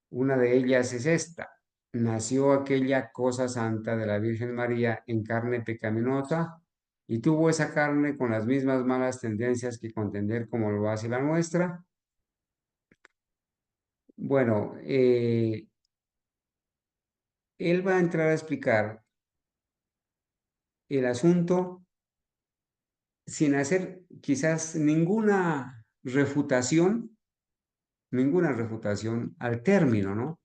Una de ellas es esta. ¿Nació aquella cosa santa de la Virgen María en carne pecaminosa y tuvo esa carne con las mismas malas tendencias que contender como lo hace la nuestra? Bueno, él va a entrar a explicar el asunto sin hacer quizás ninguna refutación al término, ¿no?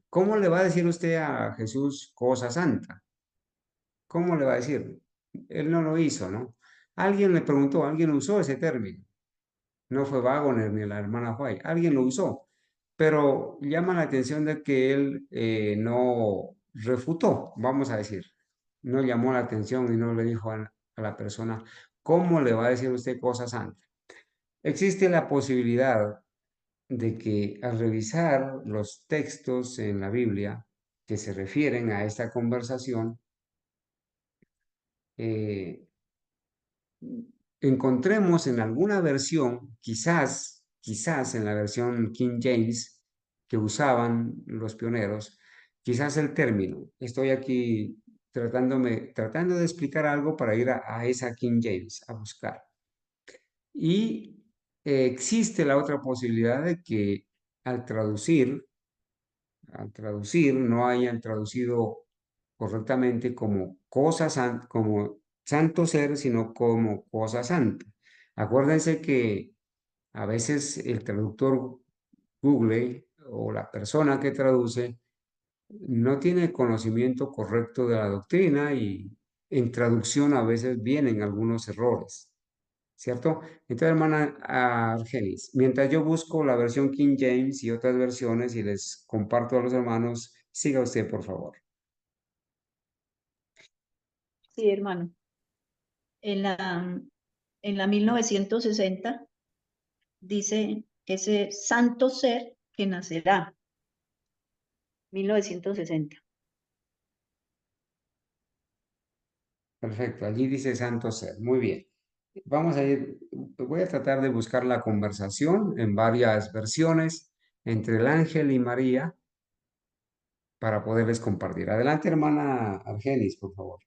¿Cómo le va a decir usted a Jesús cosa santa? ¿Cómo le va a decir? Él no lo hizo, ¿no? Alguien le preguntó, alguien usó ese término. No fue Wagoner ni la hermana White, alguien lo usó. Pero llama la atención de que él no refutó, vamos a decir. No llamó la atención y no le dijo a la persona, ¿cómo le va a decir usted cosa santa? Existe la posibilidad de que al revisar los textos en la Biblia que se refieren a esta conversación, encontremos en alguna versión, quizás en la versión King James que usaban los pioneros, quizás el término. Estoy aquí tratando de explicar algo para ir a esa King James a buscar. Y existe la otra posibilidad de que al traducir no hayan traducido correctamente como como santo ser, sino como cosa santa. Acuérdense que a veces el traductor Google o la persona que traduce no tiene conocimiento correcto de la doctrina y en traducción a veces vienen algunos errores, ¿cierto? Entonces, hermana Argenis, mientras yo busco la versión King James y otras versiones y les comparto a los hermanos, siga usted, por favor. Sí, hermano. En la 1960 dice ese santo ser que nacerá. 1960. Perfecto, allí dice santo ser. Muy bien. Voy a tratar de buscar la conversación en varias versiones entre el ángel y María para poderles compartir. Adelante, hermana Argenis, por favor.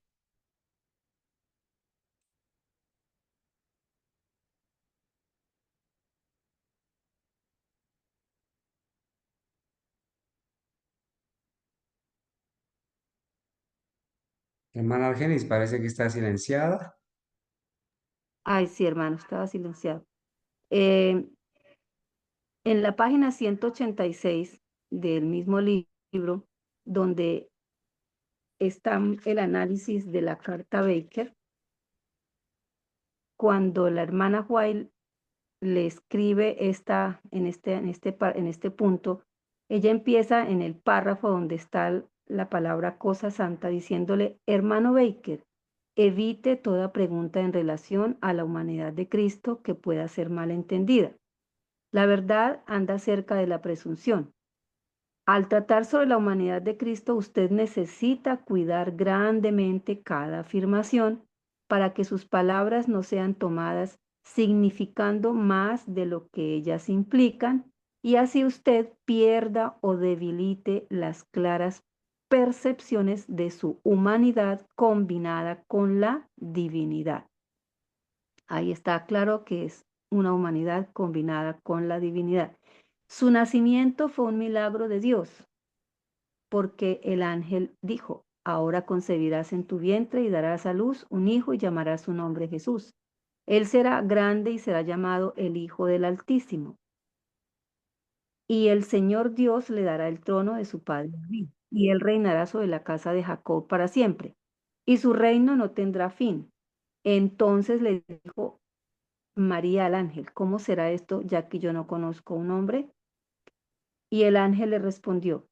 Hermana Argenis, parece que está silenciada. Ay, sí, hermano, estaba silenciado. En la página 186 del mismo libro, donde está el análisis de la carta Baker, cuando la hermana White le escribe en este punto, ella empieza en el párrafo donde está la palabra cosa santa diciéndole, hermano Baker, evite toda pregunta en relación a la humanidad de Cristo que pueda ser mal entendida. La verdad anda cerca de la presunción. Al tratar sobre la humanidad de Cristo, usted necesita cuidar grandemente cada afirmación para que sus palabras no sean tomadas significando más de lo que ellas implican y así usted pierda o debilite las claras percepciones de su humanidad combinada con la divinidad. Ahí está claro que es una humanidad combinada con la divinidad. Su nacimiento fue un milagro de Dios, porque el ángel dijo, ahora concebirás en tu vientre y darás a luz un hijo y llamarás su nombre Jesús. Él será grande y será llamado el Hijo del Altísimo. Y el Señor Dios le dará el trono de su padre David, y él reinará sobre la casa de Jacob para siempre, y su reino no tendrá fin. Entonces le dijo María al ángel, ¿cómo será esto, ya que yo no conozco un hombre? Y el ángel le respondió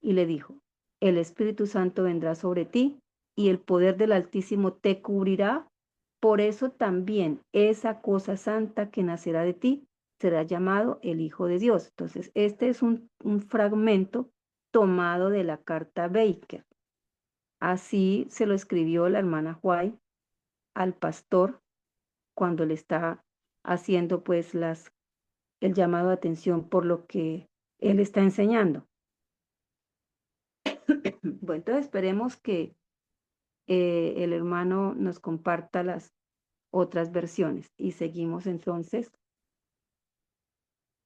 y le dijo, el Espíritu Santo vendrá sobre ti y el poder del Altísimo te cubrirá. Por eso también esa cosa santa que nacerá de ti será llamado el Hijo de Dios. Entonces, este es un fragmento tomado de la carta Baker. Así se lo escribió la hermana White al pastor cuando le está haciendo pues el llamado de atención por lo que él está enseñando. Bueno, entonces esperemos que el hermano nos comparta las otras versiones y seguimos entonces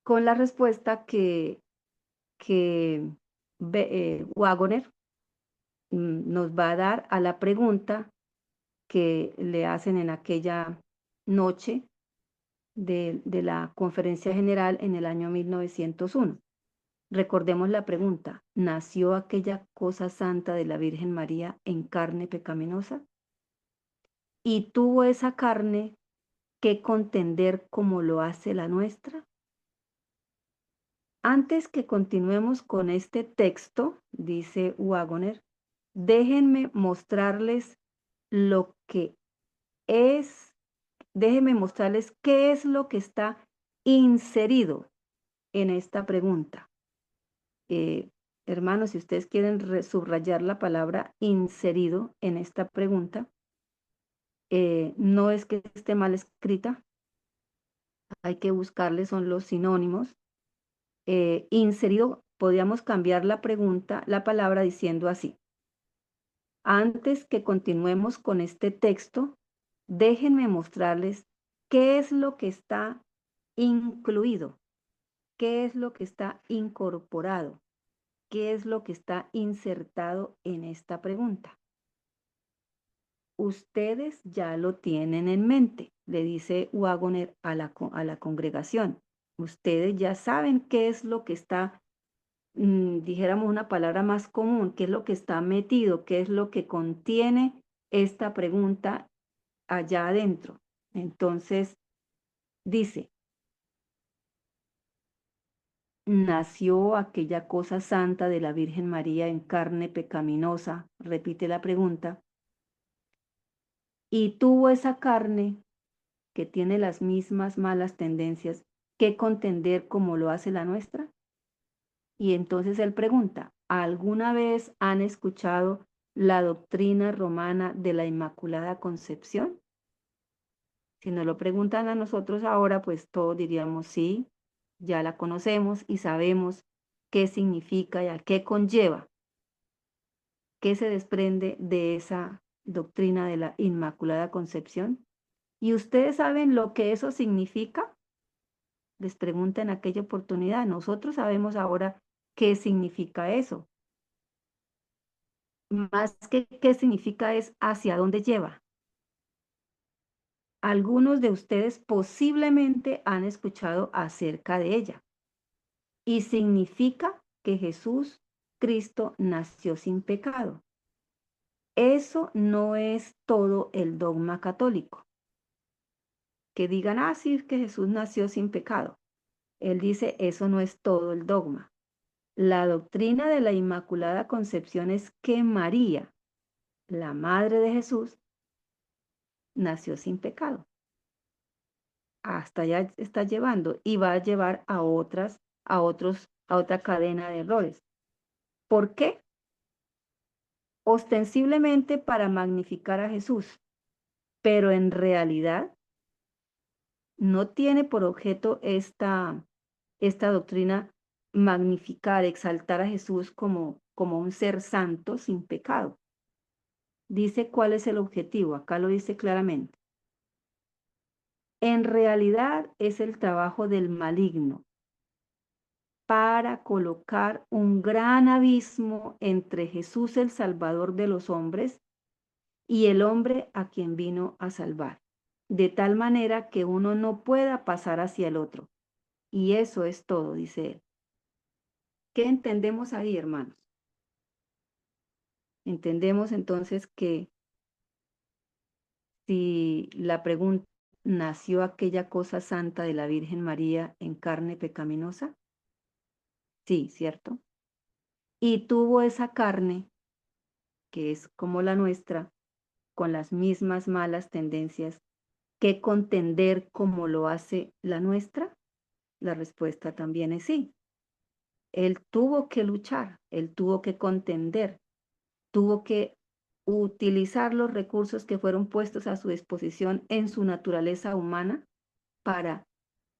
con la respuesta que Wagoner nos va a dar a la pregunta que le hacen en aquella noche de la conferencia general en el año 1901. Recordemos la pregunta, ¿nació aquella cosa santa de la Virgen María en carne pecaminosa? ¿Y tuvo esa carne que contender como lo hace la nuestra? Antes que continuemos con este texto, dice Wagoner, déjenme mostrarles lo que es, déjenme mostrarles qué es lo que está inserido en esta pregunta. Hermanos, si ustedes quieren subrayar la palabra inserido en esta pregunta, no es que esté mal escrita, hay que buscarle, son los sinónimos. Inserido, podríamos cambiar la pregunta, la palabra diciendo así. Antes que continuemos con este texto, déjenme mostrarles qué es lo que está incluido, qué es lo que está incorporado, qué es lo que está insertado en esta pregunta. Ustedes ya lo tienen en mente, le dice Wagoner a la congregación. Ustedes ya saben qué es lo que está, dijéramos una palabra más común, qué es lo que está metido, qué es lo que contiene esta pregunta allá adentro. Entonces, dice, ¿nació aquella cosa santa de la Virgen María en carne pecaminosa? Repite la pregunta. Y tuvo esa carne que tiene las mismas malas tendencias que contender como lo hace la nuestra. Y entonces él pregunta, ¿alguna vez han escuchado la doctrina romana de la Inmaculada Concepción? Si nos lo preguntan a nosotros ahora, pues todos diríamos sí, ya la conocemos y sabemos qué significa y a qué conlleva, qué se desprende de esa doctrina de la Inmaculada Concepción. ¿Y ustedes saben lo que eso significa? Les pregunta en aquella oportunidad. Nosotros sabemos ahora qué significa eso. Más que qué significa es hacia dónde lleva. Algunos de ustedes posiblemente han escuchado acerca de ella. Y significa que Jesús, Cristo, nació sin pecado. Eso no es todo el dogma católico. Que digan, ah, sí, que Jesús nació sin pecado. Él dice, eso no es todo el dogma. La doctrina de la Inmaculada Concepción es que María, la madre de Jesús, nació sin pecado. Hasta allá está llevando y va a llevar a otra cadena de errores. ¿Por qué? Ostensiblemente para magnificar a Jesús, pero en realidad no tiene por objeto esta doctrina magnificar, exaltar a Jesús como un ser santo sin pecado. Dice cuál es el objetivo, acá lo dice claramente. En realidad es el trabajo del maligno para colocar un gran abismo entre Jesús el Salvador de los hombres y el hombre a quien vino a salvar, de tal manera que uno no pueda pasar hacia el otro. Y eso es todo, dice él. ¿Qué entendemos ahí, hermanos? Entendemos entonces que si la pregunta, ¿nació aquella cosa santa de la Virgen María en carne pecaminosa? Sí, ¿cierto? Y tuvo esa carne, que es como la nuestra, con las mismas malas tendencias, ¿que contender como lo hace la nuestra? La respuesta también es sí. Él tuvo que luchar, él tuvo que contender, tuvo que utilizar los recursos que fueron puestos a su disposición en su naturaleza humana para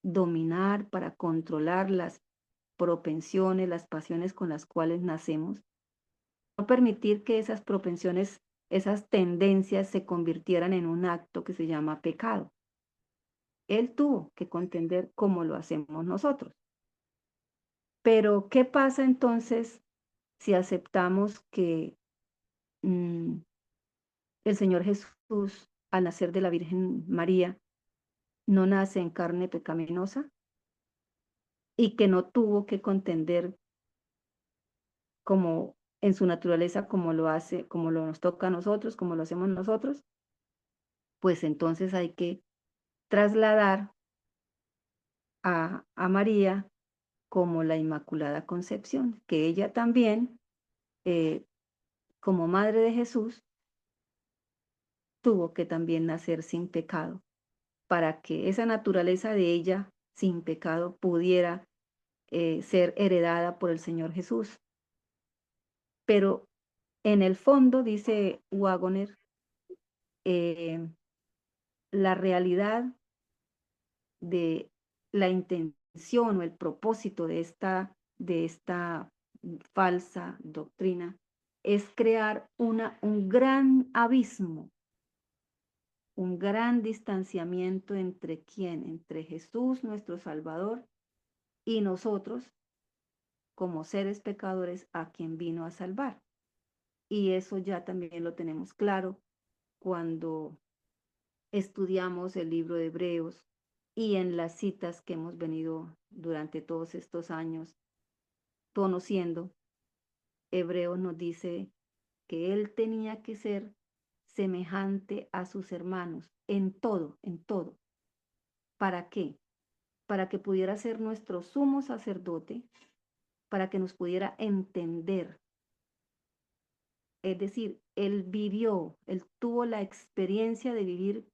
dominar, para controlar las propensiones, las pasiones con las cuales nacemos. No permitir que esas propensiones, esas tendencias se convirtieran en un acto que se llama pecado. Él tuvo que contender como lo hacemos nosotros. Pero, ¿qué pasa entonces si aceptamos que el Señor Jesús, al nacer de la Virgen María, no nace en carne pecaminosa y que no tuvo que contender como en su naturaleza, como lo hace, como lo nos toca a nosotros, como lo hacemos nosotros? Pues entonces hay que trasladar a María como la Inmaculada Concepción, que ella también, como madre de Jesús, tuvo que también nacer sin pecado, para que esa naturaleza de ella sin pecado pudiera ser heredada por el Señor Jesús. Pero en el fondo, dice Wagoner, la realidad de la intención o el propósito de esta falsa doctrina es crear un gran abismo, un gran distanciamiento entre quién, entre Jesús, nuestro Salvador, y nosotros como seres pecadores a quien vino a salvar. Y eso ya también lo tenemos claro cuando estudiamos el libro de Hebreos y en las citas que hemos venido durante todos estos años conociendo. Hebreos nos dice que él tenía que ser semejante a sus hermanos en todo, en todo. ¿Para qué? Para que pudiera ser nuestro sumo sacerdote, para que nos pudiera entender. Es decir, él vivió, él tuvo la experiencia de vivir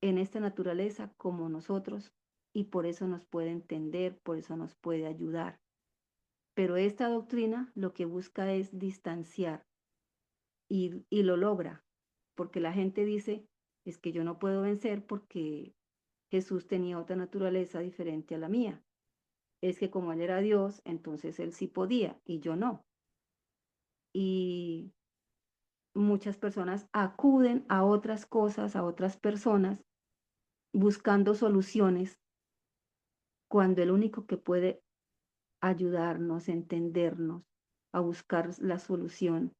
en esta naturaleza como nosotros y por eso nos puede entender, por eso nos puede ayudar. Pero esta doctrina lo que busca es distanciar y lo logra, porque la gente dice, es que yo no puedo vencer porque Jesús tenía otra naturaleza diferente a la mía. Es que como él era Dios, entonces él sí podía y yo no. Y muchas personas acuden a otras cosas, a otras personas, buscando soluciones, cuando el único que puede ayudarnos, entendernos, a buscar la solución,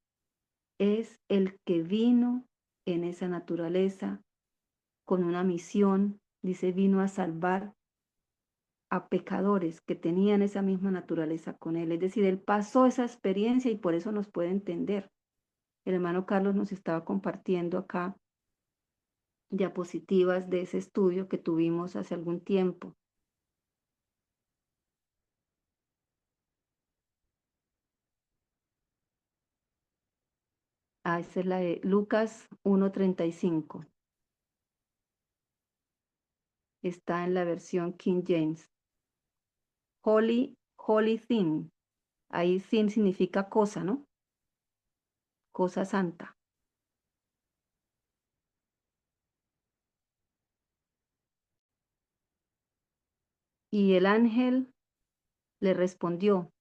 es el que vino en esa naturaleza con una misión, dice, vino a salvar a pecadores que tenían esa misma naturaleza con él. Es decir, él pasó esa experiencia y por eso nos puede entender. El hermano Carlos nos estaba compartiendo acá diapositivas de ese estudio que tuvimos hace algún tiempo. Esa es la de Lucas 1:35. Está en la versión King James. Holy, holy thing. Ahí thing significa cosa, ¿no? Cosa santa. Y el ángel le respondió.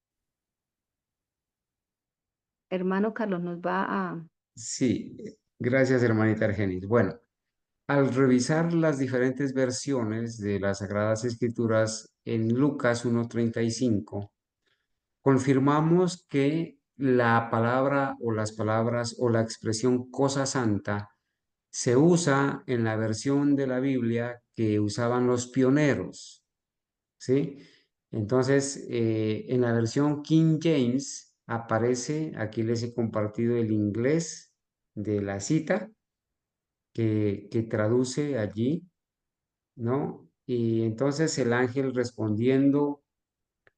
Hermano Carlos, nos va a... Sí, gracias, hermanita Argenis. Bueno, al revisar las diferentes versiones de las Sagradas Escrituras en Lucas 1:35, confirmamos que la palabra o las palabras o la expresión cosa santa se usa en la versión de la Biblia que usaban los pioneros, ¿sí? Entonces, en la versión King James aparece, aquí les he compartido el inglés de la cita que traduce allí, ¿no? Y entonces el ángel respondiendo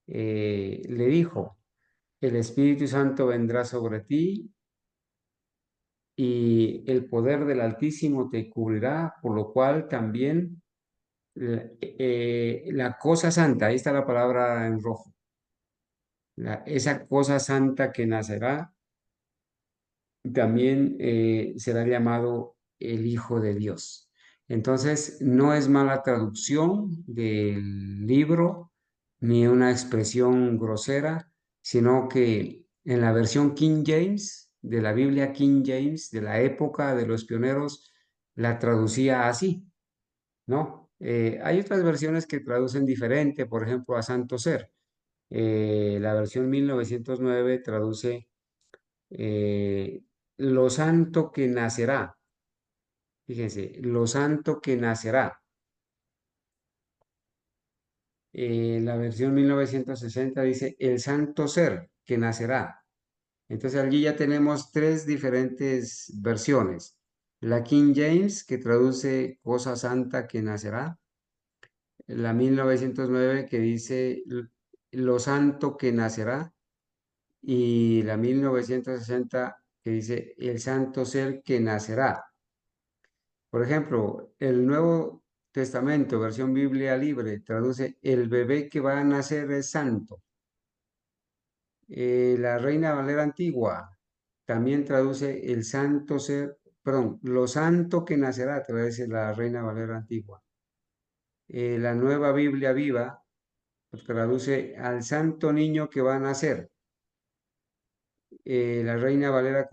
le dijo, el Espíritu Santo vendrá sobre ti y el poder del Altísimo te cubrirá, por lo cual también la cosa santa, ahí está la palabra en rojo, esa cosa santa que nacerá, también será llamado el Hijo de Dios. Entonces, no es mala traducción del libro, ni una expresión grosera, sino que en la versión King James, de la Biblia King James, de la época de los pioneros, la traducía así, ¿no? Hay otras versiones que traducen diferente, por ejemplo, a Santo Ser. La versión 1909 traduce lo santo que nacerá. Fíjense, lo santo que nacerá. La versión 1960 dice el santo ser que nacerá. Entonces allí ya tenemos tres diferentes versiones. La King James que traduce cosa santa que nacerá. La 1909 que dice lo santo que nacerá. Y la 1960 que dice el santo ser que nacerá. Por ejemplo, el Nuevo Testamento, versión Biblia libre, traduce el bebé que va a nacer es santo. La Reina Valera antigua también traduce el santo ser, perdón, lo santo que nacerá, traduce la Reina Valera antigua. La Nueva Biblia viva traduce al santo niño que va a nacer. La Reina Valera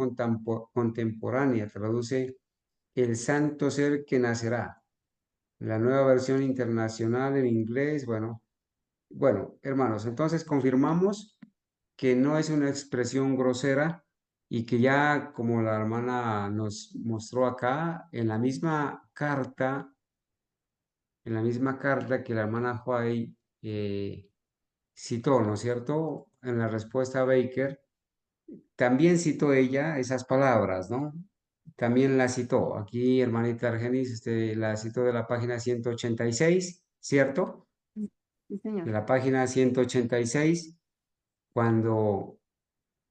contemporánea traduce el santo ser que nacerá. La nueva versión internacional en inglés, bueno, hermanos, entonces confirmamos que no es una expresión grosera y que ya como la hermana nos mostró acá, en la misma carta que la hermana White citó, ¿no es cierto? En la respuesta a Baker, también citó ella esas palabras, ¿no? También la citó. Aquí, hermanita Argenis, la citó de la página 186, ¿cierto? Sí, señor. De la página 186, cuando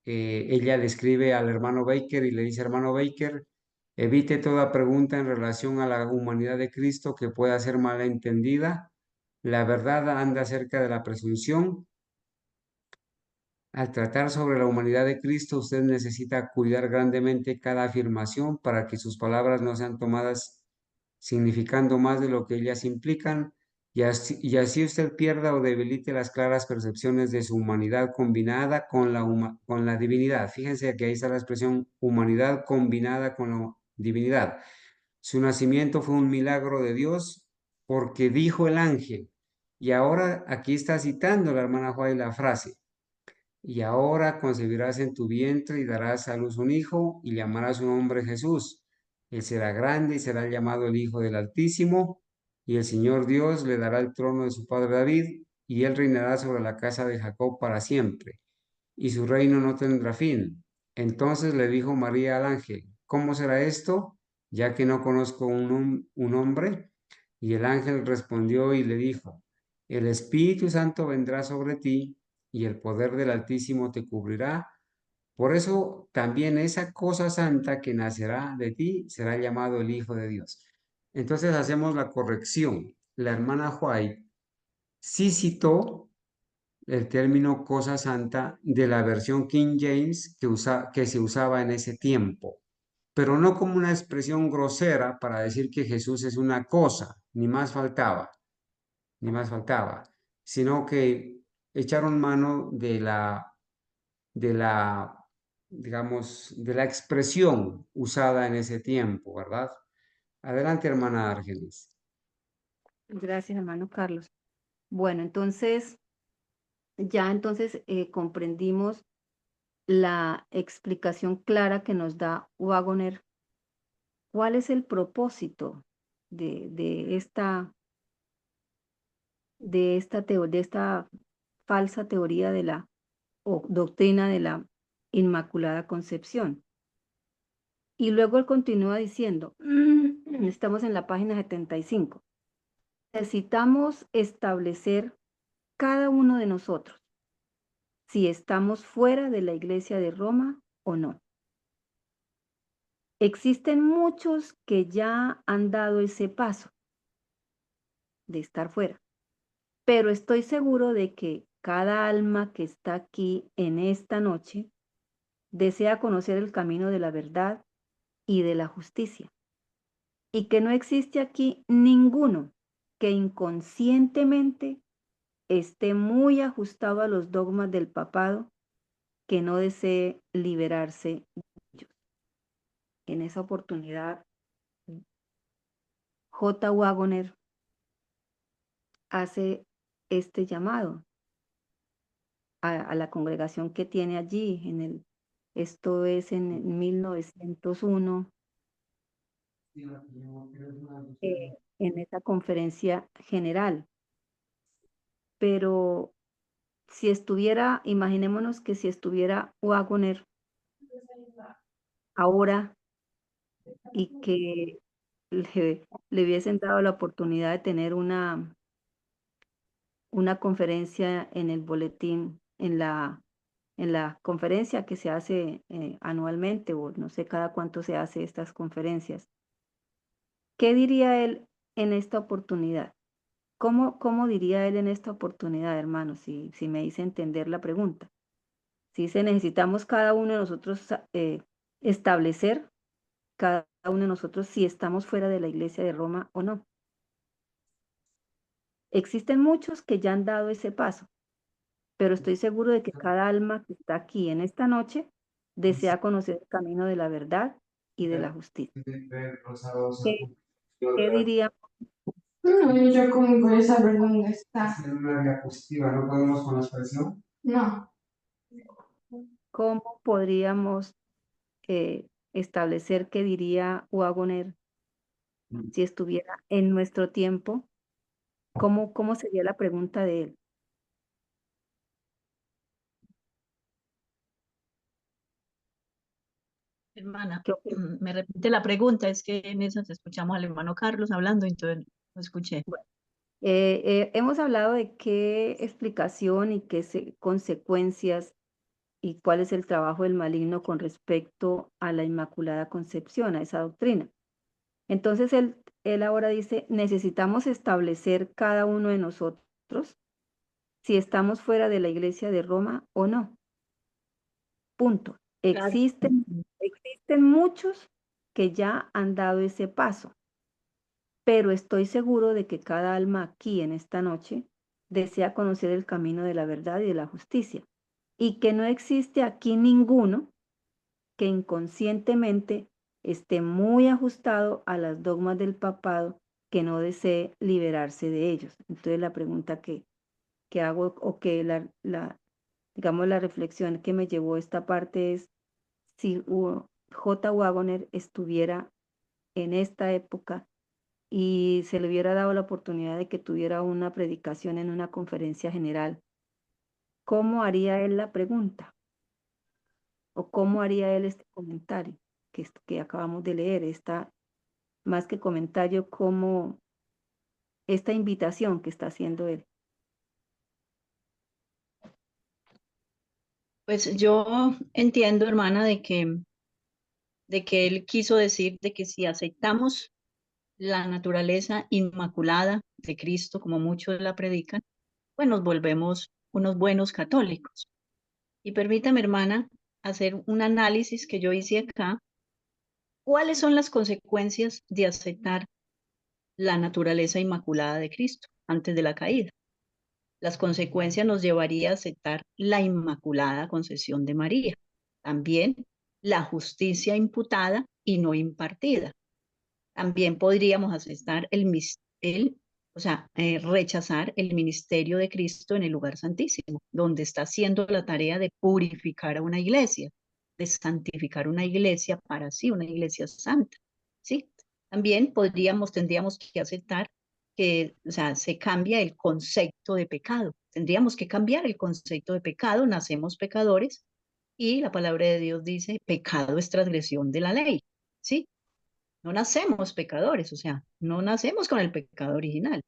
ella le escribe al hermano Baker y le dice, hermano Baker, evite toda pregunta en relación a la humanidad de Cristo que pueda ser malentendida. La verdad anda acerca de la presunción. Al tratar sobre la humanidad de Cristo, usted necesita cuidar grandemente cada afirmación para que sus palabras no sean tomadas significando más de lo que ellas implican, y así usted pierda o debilite las claras percepciones de su humanidad combinada con la divinidad. Fíjense que ahí está la expresión humanidad combinada con la divinidad. Su nacimiento fue un milagro de Dios porque dijo el ángel. Y ahora aquí está citando la hermana Juárez la frase. Y ahora concebirás en tu vientre y darás a luz un hijo y llamarás su nombre Jesús. Él será grande y será llamado el Hijo del Altísimo, y el Señor Dios le dará el trono de su padre David, y él reinará sobre la casa de Jacob para siempre, y su reino no tendrá fin. Entonces le dijo María al ángel, ¿cómo será esto, ya que no conozco un hombre? Y el ángel respondió y le dijo, el Espíritu Santo vendrá sobre ti y el poder del Altísimo te cubrirá, Por eso también esa cosa santa que nacerá de ti será llamado el Hijo de Dios. Entonces hacemos la corrección. La hermana White sí citó el término cosa santa de la versión King James que se usaba en ese tiempo, pero no como una expresión grosera para decir que Jesús es una cosa, ni más faltaba, sino que echaron mano de la, digamos, de la expresión usada en ese tiempo, ¿verdad? Adelante, hermana Ángeles. Gracias, hermano Carlos. Bueno, entonces, comprendimos la explicación clara que nos da Waggoner. ¿Cuál es el propósito de esta de esta falsa teoría de la o doctrina de la Inmaculada Concepción? Y luego él continúa diciendo, estamos en la página 75, necesitamos establecer cada uno de nosotros si estamos fuera de la Iglesia de Roma o no. Existen muchos que ya han dado ese paso de estar fuera, pero estoy seguro de que cada alma que está aquí en esta noche desea conocer el camino de la verdad y de la justicia, y que no existe aquí ninguno que inconscientemente esté muy ajustado a los dogmas del papado que no desee liberarse de ellos. En esa oportunidad, J. Waggoner hace este llamado a la congregación que tiene allí, esto es en 1901, en esa conferencia general. Pero si estuviera, imaginémonos que si estuviera Waggoner ahora y que le hubiesen dado la oportunidad de tener una conferencia en el boletín, en la conferencia que se hace anualmente, o no sé cada cuánto se hace estas conferencias. ¿Qué diría él en esta oportunidad? ¿Cómo diría él en esta oportunidad, hermano? Si me hice entender la pregunta. Si necesitamos cada uno de nosotros establecer, cada uno de nosotros, si estamos fuera de la Iglesia de Roma o no. Existen muchos que ya han dado ese paso, pero estoy seguro de que cada alma que está aquí en esta noche desea conocer el camino de la verdad y de la justicia. ¿Qué diría? No, yo como voy a saber dónde está. En una diapositiva, ¿no podemos con la expresión? No. ¿Cómo podríamos establecer qué diría Waggoner si estuviera en nuestro tiempo? ¿Cómo sería la pregunta de él? Hermana, ¿Qué opina? me repite la pregunta, es que en esas escuchamos al hermano Carlos hablando, entonces no escuché. Hemos hablado de qué explicación y qué consecuencias y cuál es el trabajo del maligno con respecto a la Inmaculada Concepción, a esa doctrina. Entonces él ahora dice, necesitamos establecer cada uno de nosotros si estamos fuera de la Iglesia de Roma o no. Punto. Claro. Existen muchos que ya han dado ese paso, pero estoy seguro de que cada alma aquí en esta noche desea conocer el camino de la verdad y de la justicia, y que no existe aquí ninguno que inconscientemente esté muy ajustado a las dogmas del papado que no desee liberarse de ellos. Entonces la pregunta que hago o que digamos la reflexión que me llevó a esta parte es si J. Waggoner estuviera en esta época y se le hubiera dado la oportunidad de que tuviera una predicación en una conferencia general, ¿cómo haría él la pregunta? ¿O cómo haría él este comentario que acabamos de leer? Más que comentario, como esta invitación que está haciendo él. Pues yo entiendo, hermana, de que él quiso decir de que si aceptamos la naturaleza inmaculada de Cristo, como muchos la predican, pues nos volvemos unos buenos católicos. Y permítame, hermana, hacer un análisis que yo hice acá. ¿Cuáles son las consecuencias de aceptar la naturaleza inmaculada de Cristo antes de la caída? Las consecuencias nos llevaría a aceptar la inmaculada concepción de María. También la justicia imputada y no impartida. También podríamos aceptar rechazar el ministerio de Cristo en el lugar santísimo, donde está haciendo la tarea de purificar a una iglesia, de santificar una iglesia para sí, una iglesia santa, ¿sí? También tendríamos que aceptar que, o sea, se cambia el concepto de pecado. Tendríamos que cambiar el concepto de pecado, nacemos pecadores y la palabra de Dios dice, pecado es transgresión de la ley, ¿sí? No nacemos pecadores, o sea, no nacemos con el pecado original.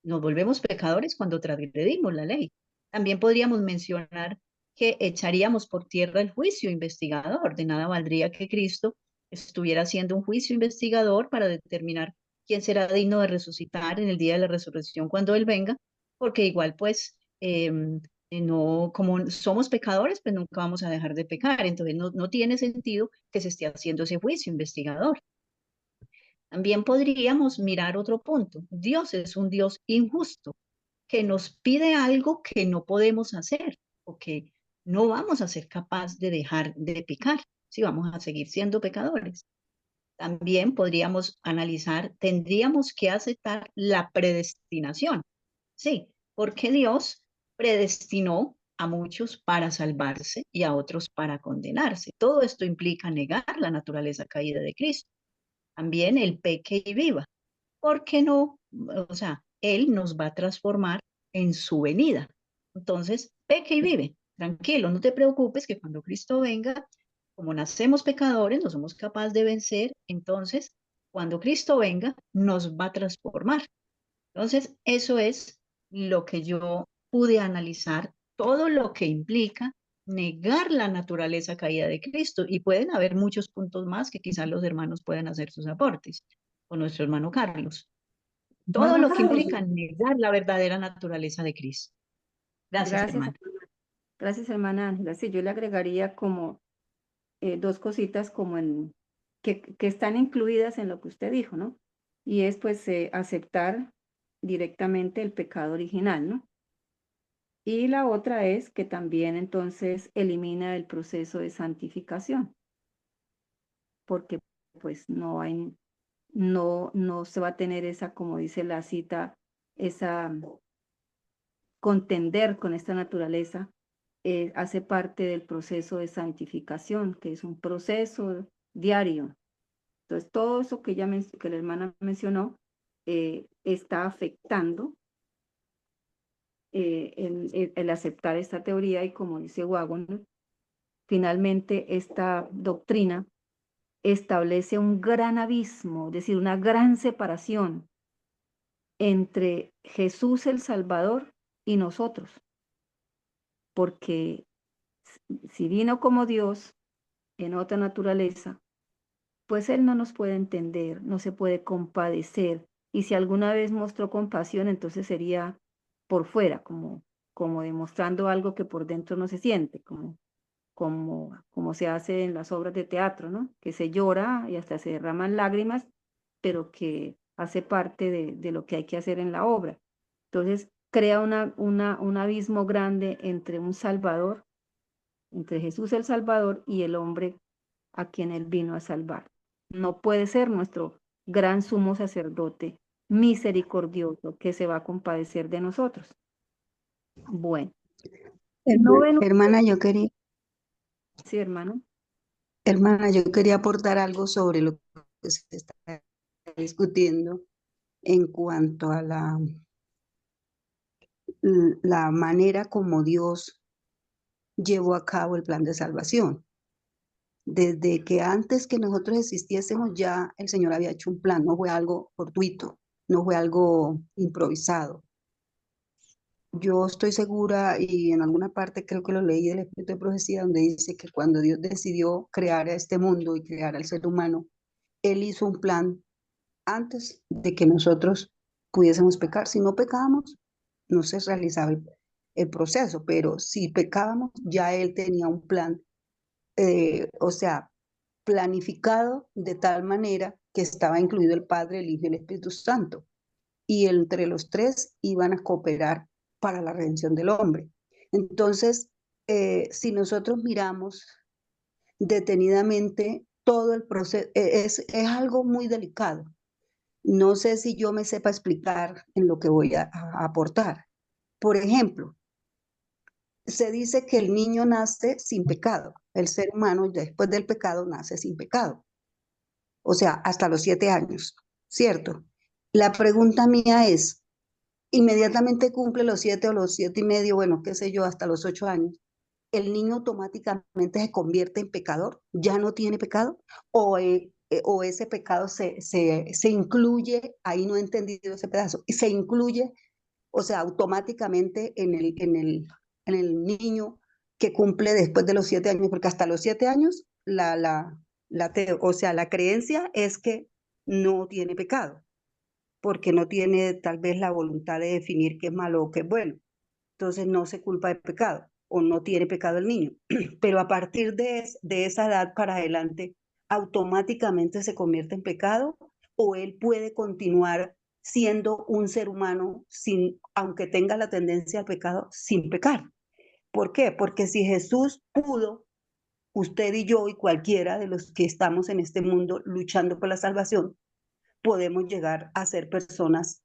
Nos volvemos pecadores cuando transgredimos la ley. También podríamos mencionar que echaríamos por tierra el juicio investigador. De nada valdría que Cristo estuviera haciendo un juicio investigador para determinar quién será digno de resucitar en el día de la resurrección cuando Él venga, porque igual pues no, como somos pecadores, pues nunca vamos a dejar de pecar. Entonces no tiene sentido que se esté haciendo ese juicio investigador. También podríamos mirar otro punto. Dios es un Dios injusto, que nos pide algo que no podemos hacer o que no vamos a ser capaz de dejar de pecar, si vamos a seguir siendo pecadores. También podríamos analizar, tendríamos que aceptar la predestinación. Sí, porque Dios predestinó a muchos para salvarse y a otros para condenarse. Todo esto implica negar la naturaleza caída de Cristo. También el peque y viva. ¿Por qué no? O sea, Él nos va a transformar en su venida. Entonces, peque y vive. Tranquilo, no te preocupes que cuando Cristo venga, como nacemos pecadores, no somos capaces de vencer, entonces, cuando Cristo venga, nos va a transformar. Entonces, eso es lo que yo pude analizar, todo lo que implica negar la naturaleza caída de Cristo. Y pueden haber muchos puntos más que quizás los hermanos puedan hacer sus aportes, o nuestro hermano Carlos. Todo lo que implica negar la verdadera naturaleza de Cristo. Gracias, Gracias, hermano. gracias, hermana Ángela. Sí, yo le agregaría como dos cositas que están incluidas en lo que usted dijo, ¿no? Y es pues aceptar directamente el pecado original, ¿no? Y la otra es que también entonces elimina el proceso de santificación, porque pues no se va a tener esa, como dice la cita, esa contender con esta naturaleza, hace parte del proceso de santificación, que es un proceso diario. Entonces, todo eso que que la hermana mencionó está afectando el aceptar esta teoría y como dice Wagner, finalmente esta doctrina establece un gran abismo, es decir, una gran separación entre Jesús el Salvador y nosotros, porque si vino como Dios en otra naturaleza, pues Él no nos puede entender, no se puede compadecer, y si alguna vez mostró compasión, entonces sería por fuera, como demostrando algo que por dentro no se siente, como se hace en las obras de teatro, ¿no? Que se llora y hasta se derraman lágrimas, pero que hace parte de lo que hay que hacer en la obra. Entonces, crea un abismo grande entre un Salvador, entre Jesús el Salvador y el hombre a quien Él vino a salvar. No puede ser nuestro gran sumo sacerdote misericordioso que se va a compadecer de nosotros. Bueno, ¿no ven? Hermana, Sí, hermano. yo quería aportar algo sobre lo que se está discutiendo en cuanto a la manera como Dios llevó a cabo el plan de salvación. Desde que antes que nosotros existiésemos ya el Señor había hecho un plan, no fue algo fortuito, no fue algo improvisado. Yo estoy segura y en alguna parte creo que lo leí del Espíritu de Profecía donde dice que cuando Dios decidió crear a este mundo y crear al ser humano, Él hizo un plan antes de que nosotros pudiésemos pecar. Si no pecábamos, no se realizaba el proceso, pero si pecábamos, ya Él tenía un plan, o sea, planificado de tal manera que estaba incluido el Padre, el Hijo y el Espíritu Santo. Y entre los tres iban a cooperar para la redención del hombre. Entonces, si nosotros miramos detenidamente todo el proceso, es algo muy delicado. No sé si yo me sepa explicar en lo que voy a aportar. Por ejemplo, se dice que el niño nace sin pecado. El ser humano después del pecado nace sin pecado. O sea, hasta los 7 años, ¿cierto? La pregunta mía es, inmediatamente cumple los 7 o los 7 y medio, bueno, qué sé yo, hasta los 8 años, ¿el niño automáticamente se convierte en pecador? ¿Ya no tiene pecado? ¿O ese pecado se incluye, ahí no he entendido ese pedazo, y se incluye, o sea, automáticamente en el niño que cumple después de los 7 años? Porque hasta los 7 años, o sea, la creencia es que no tiene pecado, porque no tiene tal vez la voluntad de definir qué es malo o qué es bueno. Entonces no se culpa de pecado o no tiene pecado el niño. Pero a partir de esa edad para adelante, automáticamente se convierte en pecado o él puede continuar siendo un ser humano sin, aunque tenga la tendencia al pecado, sin pecar. ¿Por qué? Porque si Jesús pudo, usted y yo y cualquiera de los que estamos en este mundo luchando por la salvación, podemos llegar a ser personas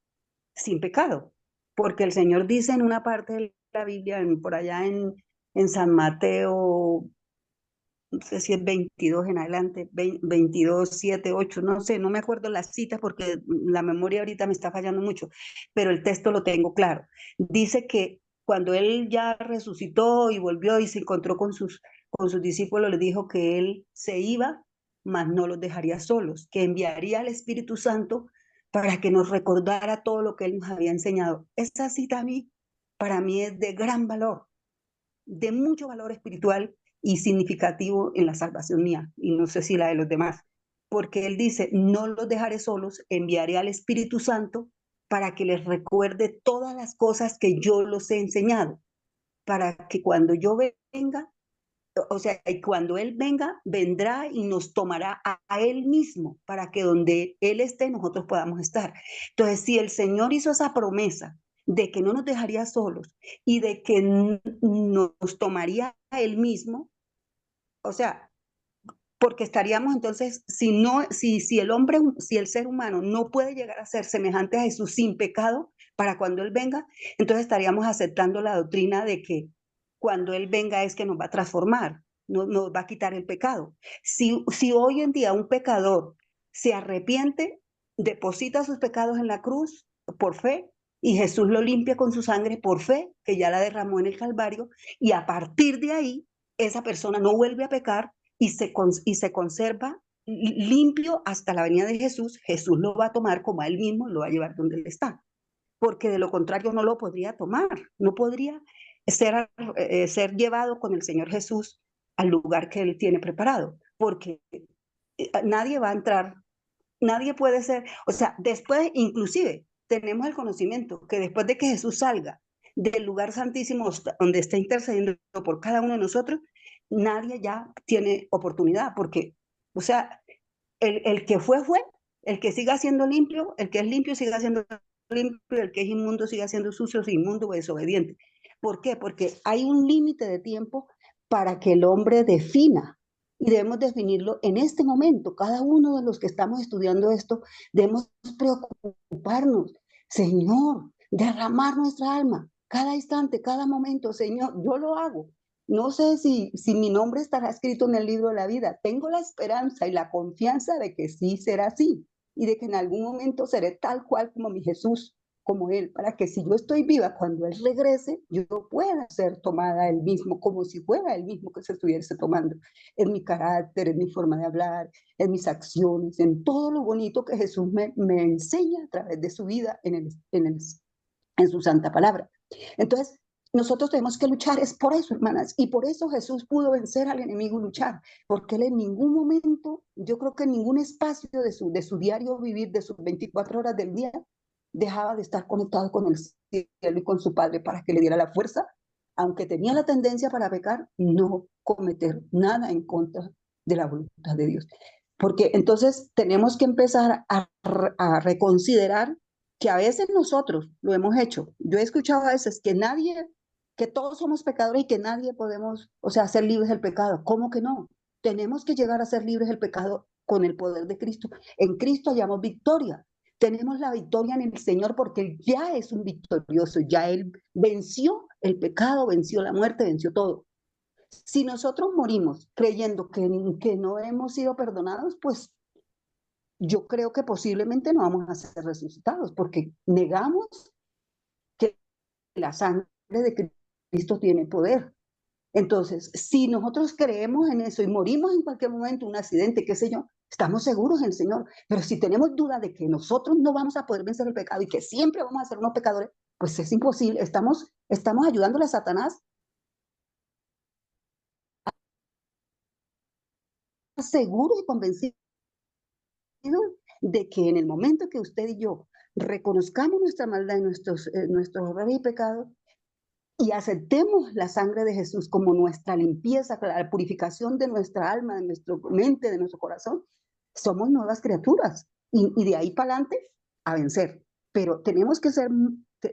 sin pecado, porque el Señor dice en una parte de la Biblia, por allá en San Mateo, no sé si es 22 en adelante, 22, 7, 8, no sé, no me acuerdo las citas porque la memoria ahorita me está fallando mucho, pero el texto lo tengo claro. Dice que cuando Él ya resucitó y volvió y se encontró con sus discípulos, les dijo que Él se iba, mas no los dejaría solos, que enviaría al Espíritu Santo para que nos recordara todo lo que Él nos había enseñado. Esa cita a mí, para mí es de gran valor, de mucho valor espiritual y significativo en la salvación mía, y no sé si la de los demás, porque Él dice, no los dejaré solos, enviaré al Espíritu Santo para que les recuerde todas las cosas que yo los he enseñado, para que cuando yo venga, o sea, y cuando Él venga, vendrá y nos tomará a Él mismo, para que donde Él esté, nosotros podamos estar. Entonces, si el Señor hizo esa promesa de que no nos dejaría solos y de que nos tomaría a Él mismo, o sea, porque estaríamos entonces, si el hombre, si el ser humano no puede llegar a ser semejante a Jesús sin pecado, para cuando Él venga, entonces estaríamos aceptando la doctrina de que cuando Él venga es que nos va a transformar, nos va a quitar el pecado. Si hoy en día un pecador se arrepiente, deposita sus pecados en la cruz por fe, y Jesús lo limpia con su sangre por fe, que ya la derramó en el Calvario, y a partir de ahí, esa persona no vuelve a pecar y se conserva limpio hasta la venida de Jesús. Jesús lo va a tomar como a Él mismo, lo va a llevar donde Él está, porque de lo contrario no lo podría tomar, no podría ser llevado con el Señor Jesús al lugar que Él tiene preparado, porque nadie va a entrar, nadie puede ser, o sea, después inclusive tenemos el conocimiento que después de que Jesús salga del lugar santísimo donde está intercediendo por cada uno de nosotros, nadie ya tiene oportunidad, porque, o sea, el que fue, el que siga siendo limpio, el que es limpio siga siendo limpio, el que es inmundo siga siendo sucio, inmundo o desobediente. ¿Por qué? Porque hay un límite de tiempo para que el hombre defina, y debemos definirlo en este momento. Cada uno de los que estamos estudiando esto debemos preocuparnos, Señor, derramar nuestra alma cada instante, cada momento. Señor, yo lo hago. No sé si mi nombre estará escrito en el libro de la vida. Tengo la esperanza y la confianza de que sí será así, y de que en algún momento seré tal cual como mi Jesús, como Él, para que si yo estoy viva cuando Él regrese, yo pueda ser tomada Él mismo, como si fuera Él mismo que se estuviese tomando, en mi carácter, en mi forma de hablar, en mis acciones, en todo lo bonito que Jesús me enseña a través de su vida en su santa palabra. Entonces, nosotros tenemos que luchar, es por eso, hermanas, y por eso Jesús pudo vencer al enemigo y luchar, porque él en ningún momento, yo creo que en ningún espacio de su diario vivir, de sus 24 horas del día, dejaba de estar conectado con el cielo y con su Padre para que le diera la fuerza, aunque tenía la tendencia para pecar, no cometer nada en contra de la voluntad de Dios. Porque entonces tenemos que empezar a reconsiderar que a veces nosotros lo hemos hecho. Yo he escuchado a veces que todos somos pecadores y que nadie podemos, o sea, ser libres del pecado. ¿Cómo que no? Tenemos que llegar a ser libres del pecado con el poder de Cristo. En Cristo hallamos victoria. Tenemos la victoria en el Señor porque Él ya es un victorioso, ya Él venció el pecado, venció la muerte, venció todo. Si nosotros morimos creyendo que no hemos sido perdonados, pues yo creo que posiblemente no vamos a ser resucitados porque negamos que la sangre de Cristo tiene poder. Entonces, si nosotros creemos en eso y morimos en cualquier momento, un accidente, qué sé yo, estamos seguros en el Señor. Pero si tenemos duda de que nosotros no vamos a poder vencer el pecado y que siempre vamos a ser unos pecadores, pues es imposible. Estamos ayudándole a Satanás seguros y convencidos de que en el momento que usted y yo reconozcamos nuestra maldad y nuestros errores y pecados y aceptemos la sangre de Jesús como nuestra limpieza, la purificación de nuestra alma, de nuestra mente, de nuestro corazón, somos nuevas criaturas y de ahí para adelante a vencer. Pero tenemos que ser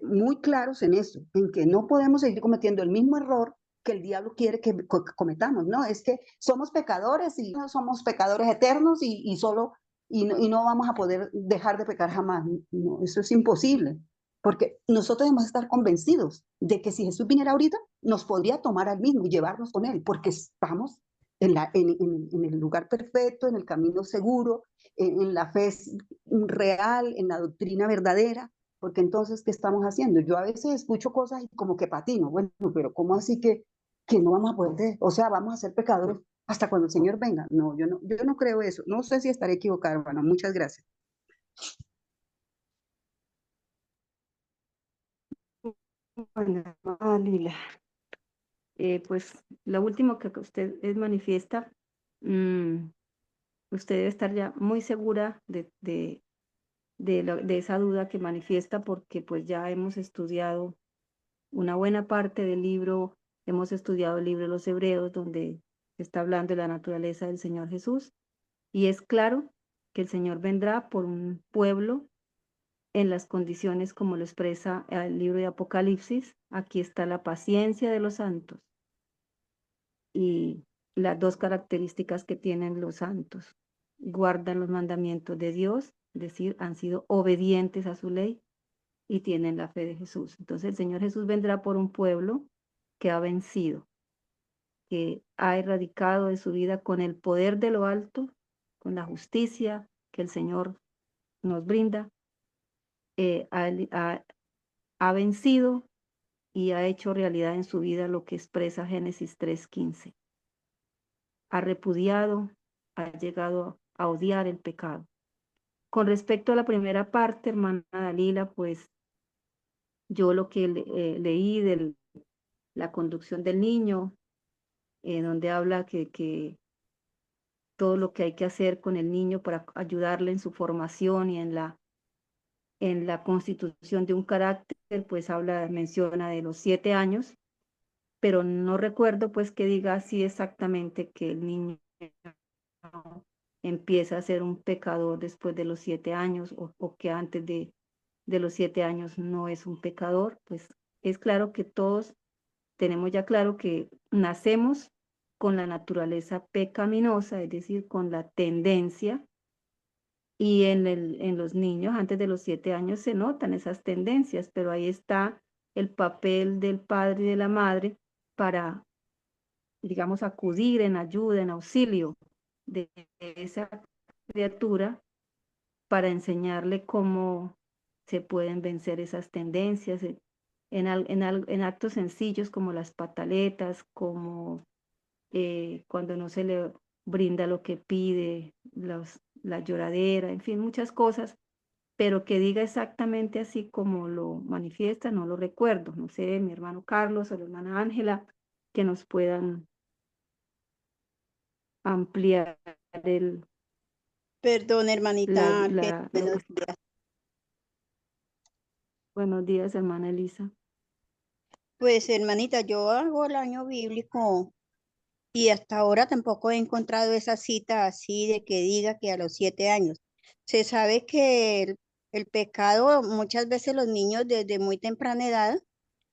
muy claros en eso, en que no podemos seguir cometiendo el mismo error que el diablo quiere que cometamos, ¿no? Es que somos pecadores y no somos pecadores eternos y no vamos a poder dejar de pecar jamás. No, eso es imposible. Porque nosotros debemos estar convencidos de que si Jesús viniera ahorita, nos podría tomar al mismo y llevarnos con Él, porque estamos en el lugar perfecto, en el camino seguro, en la fe real, en la doctrina verdadera. Porque entonces, ¿qué estamos haciendo? Yo a veces escucho cosas y como que patino. Bueno, pero ¿cómo así que no vamos a poder? O sea, vamos a ser pecadores hasta cuando el Señor venga. No, yo no creo eso. No sé si estaré equivocado, hermano. Muchas gracias. Bueno, Lila, pues lo último que usted es manifiesta, usted debe estar ya muy segura de esa duda que manifiesta porque pues ya hemos estudiado una buena parte del libro, hemos estudiado el libro de los Hebreos donde se está hablando de la naturaleza del Señor Jesús y es claro que el Señor vendrá por un pueblo en las condiciones como lo expresa el libro de Apocalipsis. Aquí está la paciencia de los santos y las dos características que tienen los santos. Guardan los mandamientos de Dios, es decir, han sido obedientes a su ley y tienen la fe de Jesús. Entonces el Señor Jesús vendrá por un pueblo que ha vencido, que ha erradicado de su vida con el poder de lo alto, con la justicia que el Señor nos brinda, ha vencido y ha hecho realidad en su vida lo que expresa Génesis 3:15. Ha repudiado, ha llegado a odiar el pecado. Con respecto a la primera parte, hermana Dalila, pues yo lo que leí de la conducción del niño, donde habla que todo lo que hay que hacer con el niño para ayudarle en su formación y en la constitución de un carácter, pues menciona de los 7 años, pero no recuerdo pues que diga así exactamente que el niño empieza a ser un pecador después de los 7 años o que antes de los 7 años no es un pecador. Pues es claro que todos tenemos ya claro que nacemos con la naturaleza pecaminosa, es decir, con la tendencia, y en los niños antes de los 7 años se notan esas tendencias, pero ahí está el papel del padre y de la madre para, digamos, acudir en ayuda, en auxilio de esa criatura para enseñarle cómo se pueden vencer esas tendencias en actos sencillos como las pataletas, como cuando no se le brinda lo que pide, la lloradera, en fin, muchas cosas, pero que diga exactamente así como lo manifiesta, no lo recuerdo. No sé, mi hermano Carlos o la hermana Ángela, que nos puedan ampliar el, Perdón, hermanita Ángel, lo buenos que... días. Buenos días, hermana Elisa. Pues, hermanita, yo hago el año bíblico y hasta ahora tampoco he encontrado esa cita así de que diga que a los 7 años. Se sabe que el pecado, muchas veces los niños desde muy temprana edad,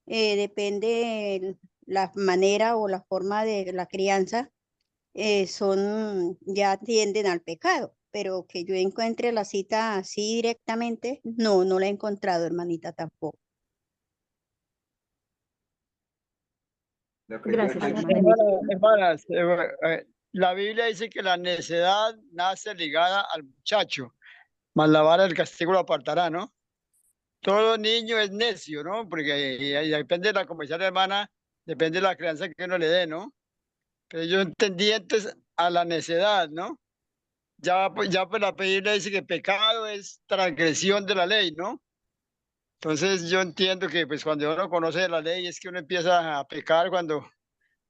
depende la manera o la forma de la crianza, ya tienden al pecado. Pero que yo encuentre la cita así directamente, no la he encontrado, hermanita, tampoco. Gracias, hermana Elisa. Hermanas, la Biblia dice que la necedad nace ligada al muchacho, mas la vara del castigo lo apartará, ¿no? Todo niño es necio, ¿no? Porque y depende de la, como decía la hermana, depende de la crianza que uno le dé, ¿no? Pero yo entendí entonces a la necedad, ¿no? Ya pues la Biblia dice que pecado es transgresión de la ley, ¿no? Entonces yo entiendo que pues cuando uno conoce la ley es que uno empieza a pecar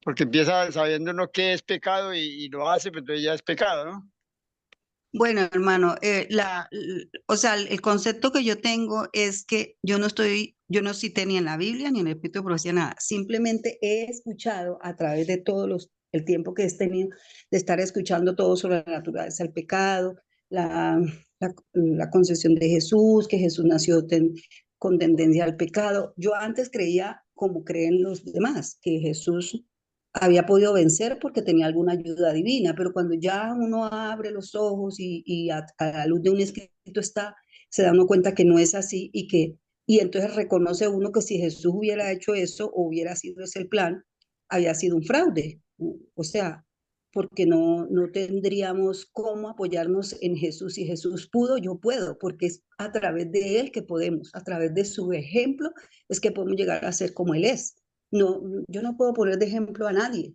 porque empieza sabiendo uno qué es pecado y lo hace, pero entonces ya es pecado, ¿no? Bueno, hermano, o sea, el concepto que yo tengo es que yo no cité ni en la Biblia ni en el Espíritu de Profecía nada. Simplemente he escuchado a través de el tiempo que he tenido de estar escuchando todo sobre la naturaleza del pecado, la concepción de Jesús, que Jesús nació con tendencia al pecado. Yo antes creía, como creen los demás, que Jesús había podido vencer porque tenía alguna ayuda divina, pero cuando ya uno abre los ojos y a la luz de un escrito se da uno cuenta que no es así y entonces reconoce uno que si Jesús hubiera hecho eso o hubiera sido ese el plan, había sido un fraude. O sea, porque no tendríamos cómo apoyarnos en Jesús. Si Jesús pudo, yo puedo, porque es a través de Él que podemos, a través de su ejemplo, es que podemos llegar a ser como Él es. No, yo no puedo poner de ejemplo a nadie,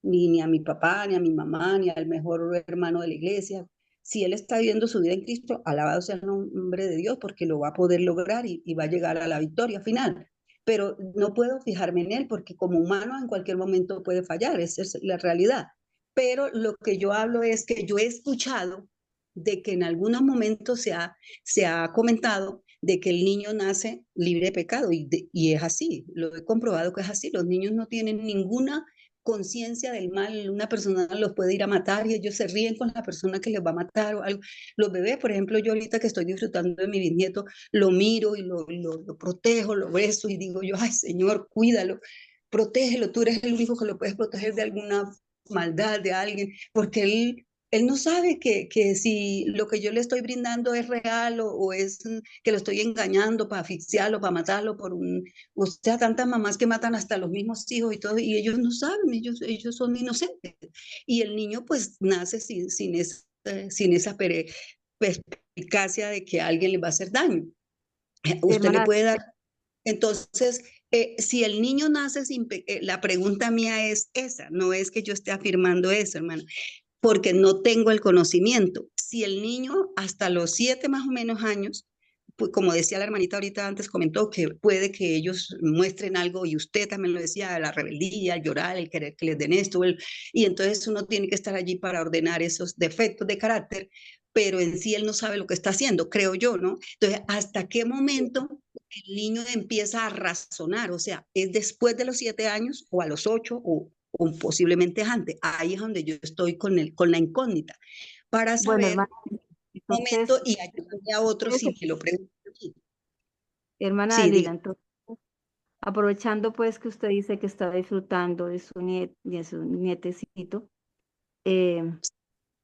ni a mi papá, ni a mi mamá, ni al mejor hermano de la iglesia. Si él está viviendo su vida en Cristo, alabado sea el nombre de Dios, porque lo va a poder lograr y va a llegar a la victoria final. Pero no puedo fijarme en él, porque como humano en cualquier momento puede fallar, esa es la realidad. Pero lo que yo hablo es que yo he escuchado de que en algunos momentos se ha comentado de que el niño nace libre de pecado y es así, lo he comprobado que es así, los niños no tienen ninguna conciencia del mal, una persona los puede ir a matar y ellos se ríen con la persona que les va a matar o algo. Los bebés, por ejemplo, yo ahorita que estoy disfrutando de mi bisnieto, lo miro y lo protejo, lo beso y digo yo, ay Señor, cuídalo, protégelo, tú eres el único que lo puedes proteger de alguna maldad de alguien, porque él no sabe que si lo que yo le estoy brindando es real o es que lo estoy engañando para asfixiarlo, para matarlo, o sea, tantas mamás que matan hasta los mismos hijos y todo, y ellos no saben, ellos son inocentes. Y el niño pues nace sin esa perspicacia de que alguien le va a hacer daño. Usted le Hermana, puede dar. Entonces, si el niño nace la pregunta mía es esa, no es que yo esté afirmando eso, hermano, porque no tengo el conocimiento. Si el niño hasta los 7 más o menos años, pues como decía la hermanita ahorita antes, comentó que puede que ellos muestren algo y usted también lo decía, la rebeldía, el llorar, el querer que les den esto, y entonces uno tiene que estar allí para ordenar esos defectos de carácter, pero en sí él no sabe lo que está haciendo, creo yo, ¿no? Entonces, ¿hasta qué momento el niño empieza a razonar? O sea, ¿es después de los 7 años o a los 8 o posiblemente antes? Ahí es donde yo estoy con la incógnita, para bueno, saber hermana, el entonces, momento y ayudarle a otros si me lo preguntan. hermana Sí, Dalila, diga. entonces, aprovechando pues que usted dice que está disfrutando de su nietecito, eh,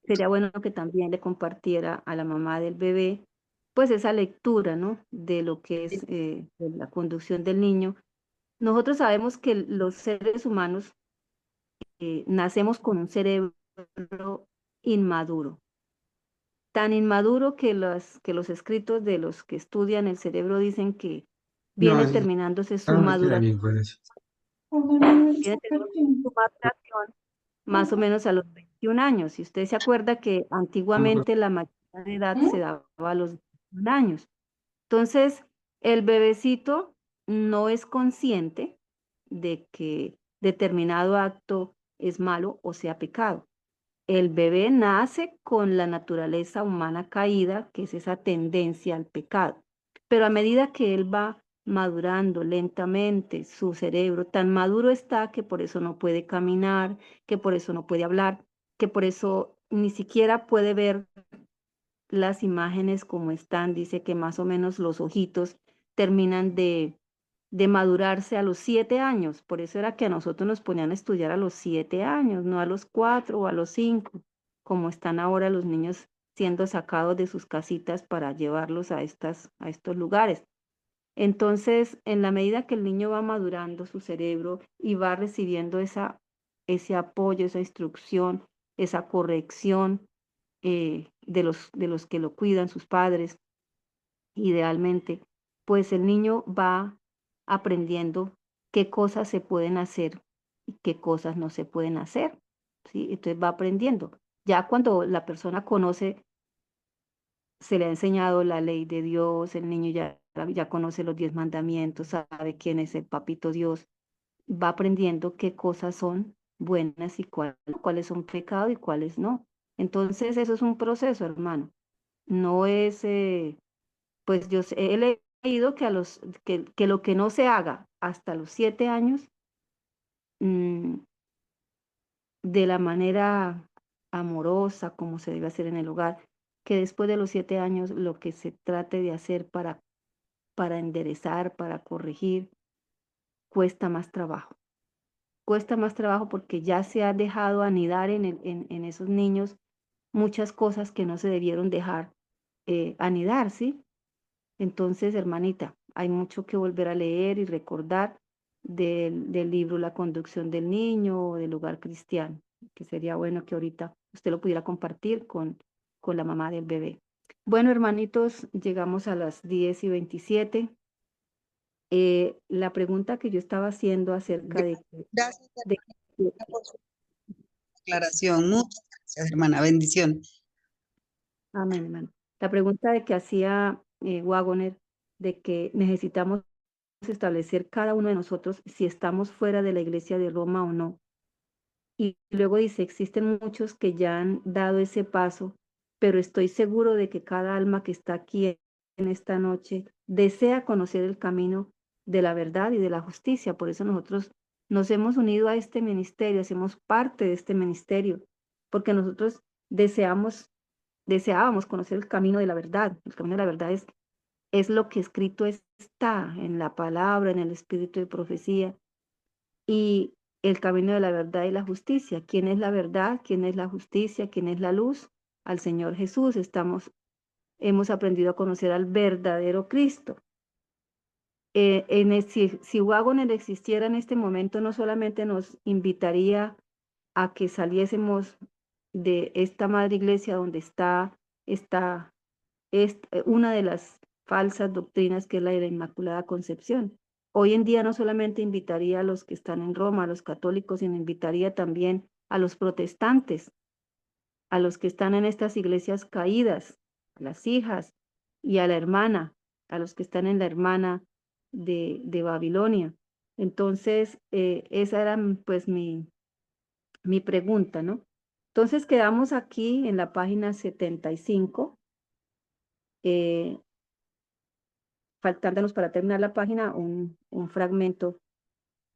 sería bueno que también le compartiera a la mamá del bebé, pues esa lectura, ¿no? De lo que es de la conducción del niño. Nosotros sabemos que los seres humanos nacemos con un cerebro inmaduro, tan inmaduro que los escritos de los que estudian el cerebro dicen que No, viene terminándose su no me queda maduración, bien con eso. viene terminándose su maduración más o menos a los 21 años. Si usted se acuerda que antiguamente la mayoría de edad se daba a los 21 años. Entonces, el bebecito no es consciente de que determinado acto es malo o sea pecado. El bebé nace con la naturaleza humana caída, que es esa tendencia al pecado. Pero a medida que él va madurando lentamente, su cerebro tan maduro está que por eso no puede caminar, que por eso no puede hablar, que por eso ni siquiera puede ver las imágenes como están. Dice que más o menos los ojitos terminan de madurarse a los 7 años. Por eso era que a nosotros nos ponían a estudiar a los 7 años, no a los 4 o a los 5, como están ahora los niños siendo sacados de sus casitas para llevarlos a estos lugares. Entonces, en la medida que el niño va madurando su cerebro y va recibiendo ese apoyo, esa instrucción, esa corrección de los que lo cuidan, sus padres, idealmente, pues el niño va aprendiendo qué cosas se pueden hacer y qué cosas no se pueden hacer, ¿sí? Entonces va aprendiendo. Ya cuando la persona conoce, se le ha enseñado la ley de Dios, el niño ya conoce los 10 mandamientos, sabe quién es el papito Dios, va aprendiendo qué cosas son buenas y cuáles son pecado y cuáles no. Entonces eso es un proceso, hermano. No es, pues he leído que, que lo que no se haga hasta los 7 años, mm, de la manera amorosa, como se debe hacer en el hogar, que después de los 7 años lo que se trate de hacer para enderezar, para corregir, cuesta más trabajo. Cuesta más trabajo porque ya se ha dejado anidar en esos niños muchas cosas que no se debieron dejar anidar, ¿sí? Entonces, hermanita, hay mucho que volver a leer y recordar del libro La conducción del niño o del hogar cristiano, que sería bueno que ahorita usted lo pudiera compartir con la mamá del bebé. Bueno, hermanitos, llegamos a las 10:27. La pregunta que yo estaba haciendo acerca Gracias, de hermana, por su aclaración. Muchas gracias, hermana. Bendición. amén, hermano. La pregunta de que hacía Wagoner, de que necesitamos establecer cada uno de nosotros si estamos fuera de la iglesia de Roma o no. Y luego dice, existen muchos que ya han dado ese paso, pero estoy seguro de que cada alma que está aquí en esta noche desea conocer el camino de la verdad y de la justicia. Por eso nosotros nos hemos unido a este ministerio, hacemos parte de este ministerio, porque nosotros deseábamos conocer el camino de la verdad. El camino de la verdad es lo que escrito está en la palabra, en el espíritu de profecía, y el camino de la verdad y la justicia. ¿Quién es la verdad? ¿Quién es la justicia? ¿Quién es la luz? Al Señor Jesús. Hemos aprendido a conocer al verdadero Cristo. Si Wagoner existiera en este momento, no solamente nos invitaría a que saliésemos de esta madre iglesia donde está una de las falsas doctrinas, que es la de la Inmaculada Concepción. Hoy en día no solamente invitaría a los que están en Roma, a los católicos, sino invitaría también a los protestantes, a los que están en estas iglesias caídas, a las hijas y a la hermana, a los que están en la hermana de Babilonia. Entonces, esa era pues mi pregunta, ¿no? Entonces quedamos aquí en la página 75. Faltándonos para terminar la página un fragmento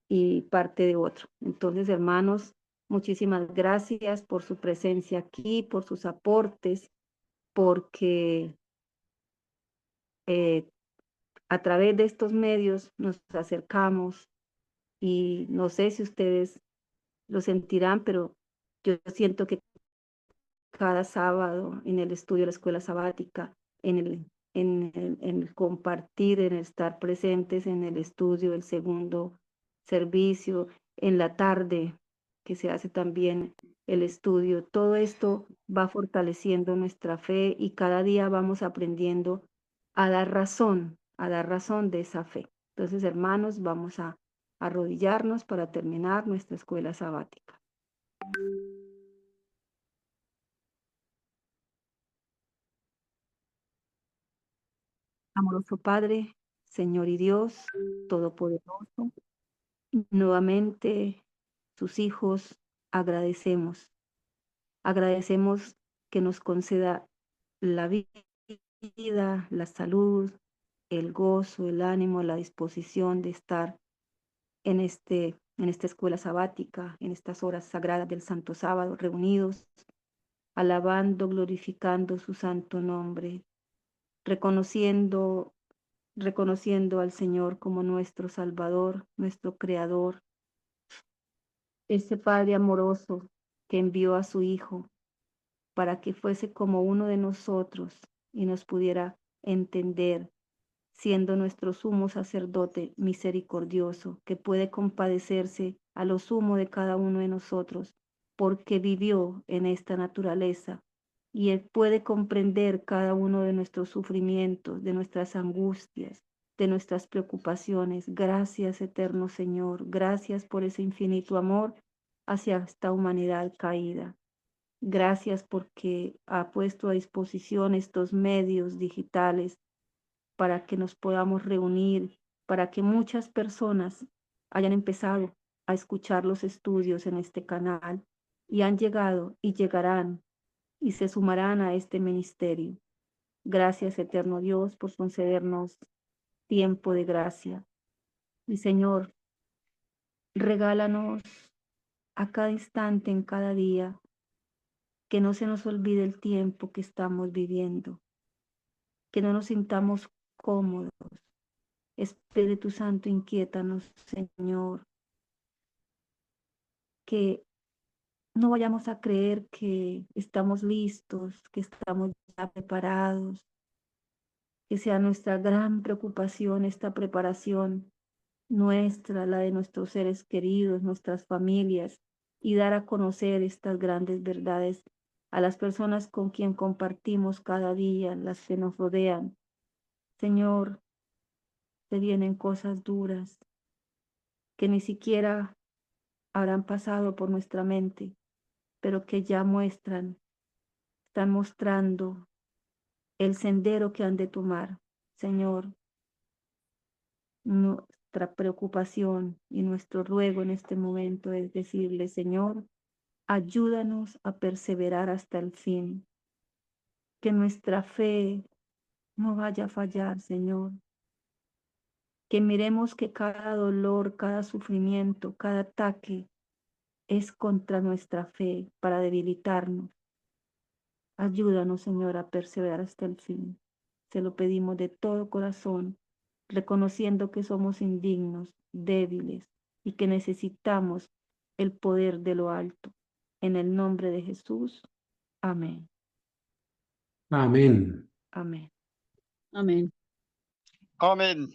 y parte de otro. Entonces, hermanos, muchísimas gracias por su presencia aquí, por sus aportes, porque a través de estos medios nos acercamos, y no sé si ustedes lo sentirán, pero yo siento que cada sábado en el estudio de la escuela sabática, en el compartir, en el estar presentes en el estudio del segundo servicio, en la tarde que se hace también el estudio, todo esto va fortaleciendo nuestra fe y cada día vamos aprendiendo a dar razón de esa fe. Entonces, hermanos, vamos a arrodillarnos para terminar nuestra escuela sabática. Amoroso Padre, Señor y Dios Todopoderoso, nuevamente sus hijos agradecemos. Agradecemos que nos conceda la vida, la salud, el gozo, el ánimo, la disposición de estar en esta escuela sabática, en estas horas sagradas del Santo Sábado, reunidos, alabando, glorificando su santo nombre, reconociendo al Señor como nuestro Salvador, nuestro Creador, ese Padre amoroso que envió a su Hijo para que fuese como uno de nosotros y nos pudiera entender, siendo nuestro sumo sacerdote misericordioso, que puede compadecerse a lo sumo de cada uno de nosotros, porque vivió en esta naturaleza, y Él puede comprender cada uno de nuestros sufrimientos, de nuestras angustias, de nuestras preocupaciones. Gracias, eterno Señor, gracias por ese infinito amor hacia esta humanidad caída. Gracias porque ha puesto a disposición estos medios digitales para que nos podamos reunir, para que muchas personas hayan empezado a escuchar los estudios en este canal y han llegado y llegarán y se sumarán a este ministerio. Gracias, eterno Dios, por concedernos tiempo de gracia. Y Señor, regálanos a cada instante, en cada día, que no se nos olvide el tiempo que estamos viviendo, que no nos sintamos cómodos. Espíritu Santo, inquiétanos, Señor, que no vayamos a creer que estamos listos, que estamos ya preparados, que sea nuestra gran preocupación esta preparación nuestra, la de nuestros seres queridos, nuestras familias, y dar a conocer estas grandes verdades a las personas con quien compartimos cada día, las que nos rodean. Señor, te vienen cosas duras que ni siquiera habrán pasado por nuestra mente, pero que ya están mostrando el sendero que han de tomar. Señor, nuestra preocupación y nuestro ruego en este momento es decirle, Señor, ayúdanos a perseverar hasta el fin, que nuestra fe no vaya a fallar, Señor, que miremos que cada dolor, cada sufrimiento, cada ataque es contra nuestra fe para debilitarnos. Ayúdanos, Señor, a perseverar hasta el fin. Se lo pedimos de todo corazón, reconociendo que somos indignos, débiles y que necesitamos el poder de lo alto. En el nombre de Jesús. Amén. Amén. Amén. Amén. Amén.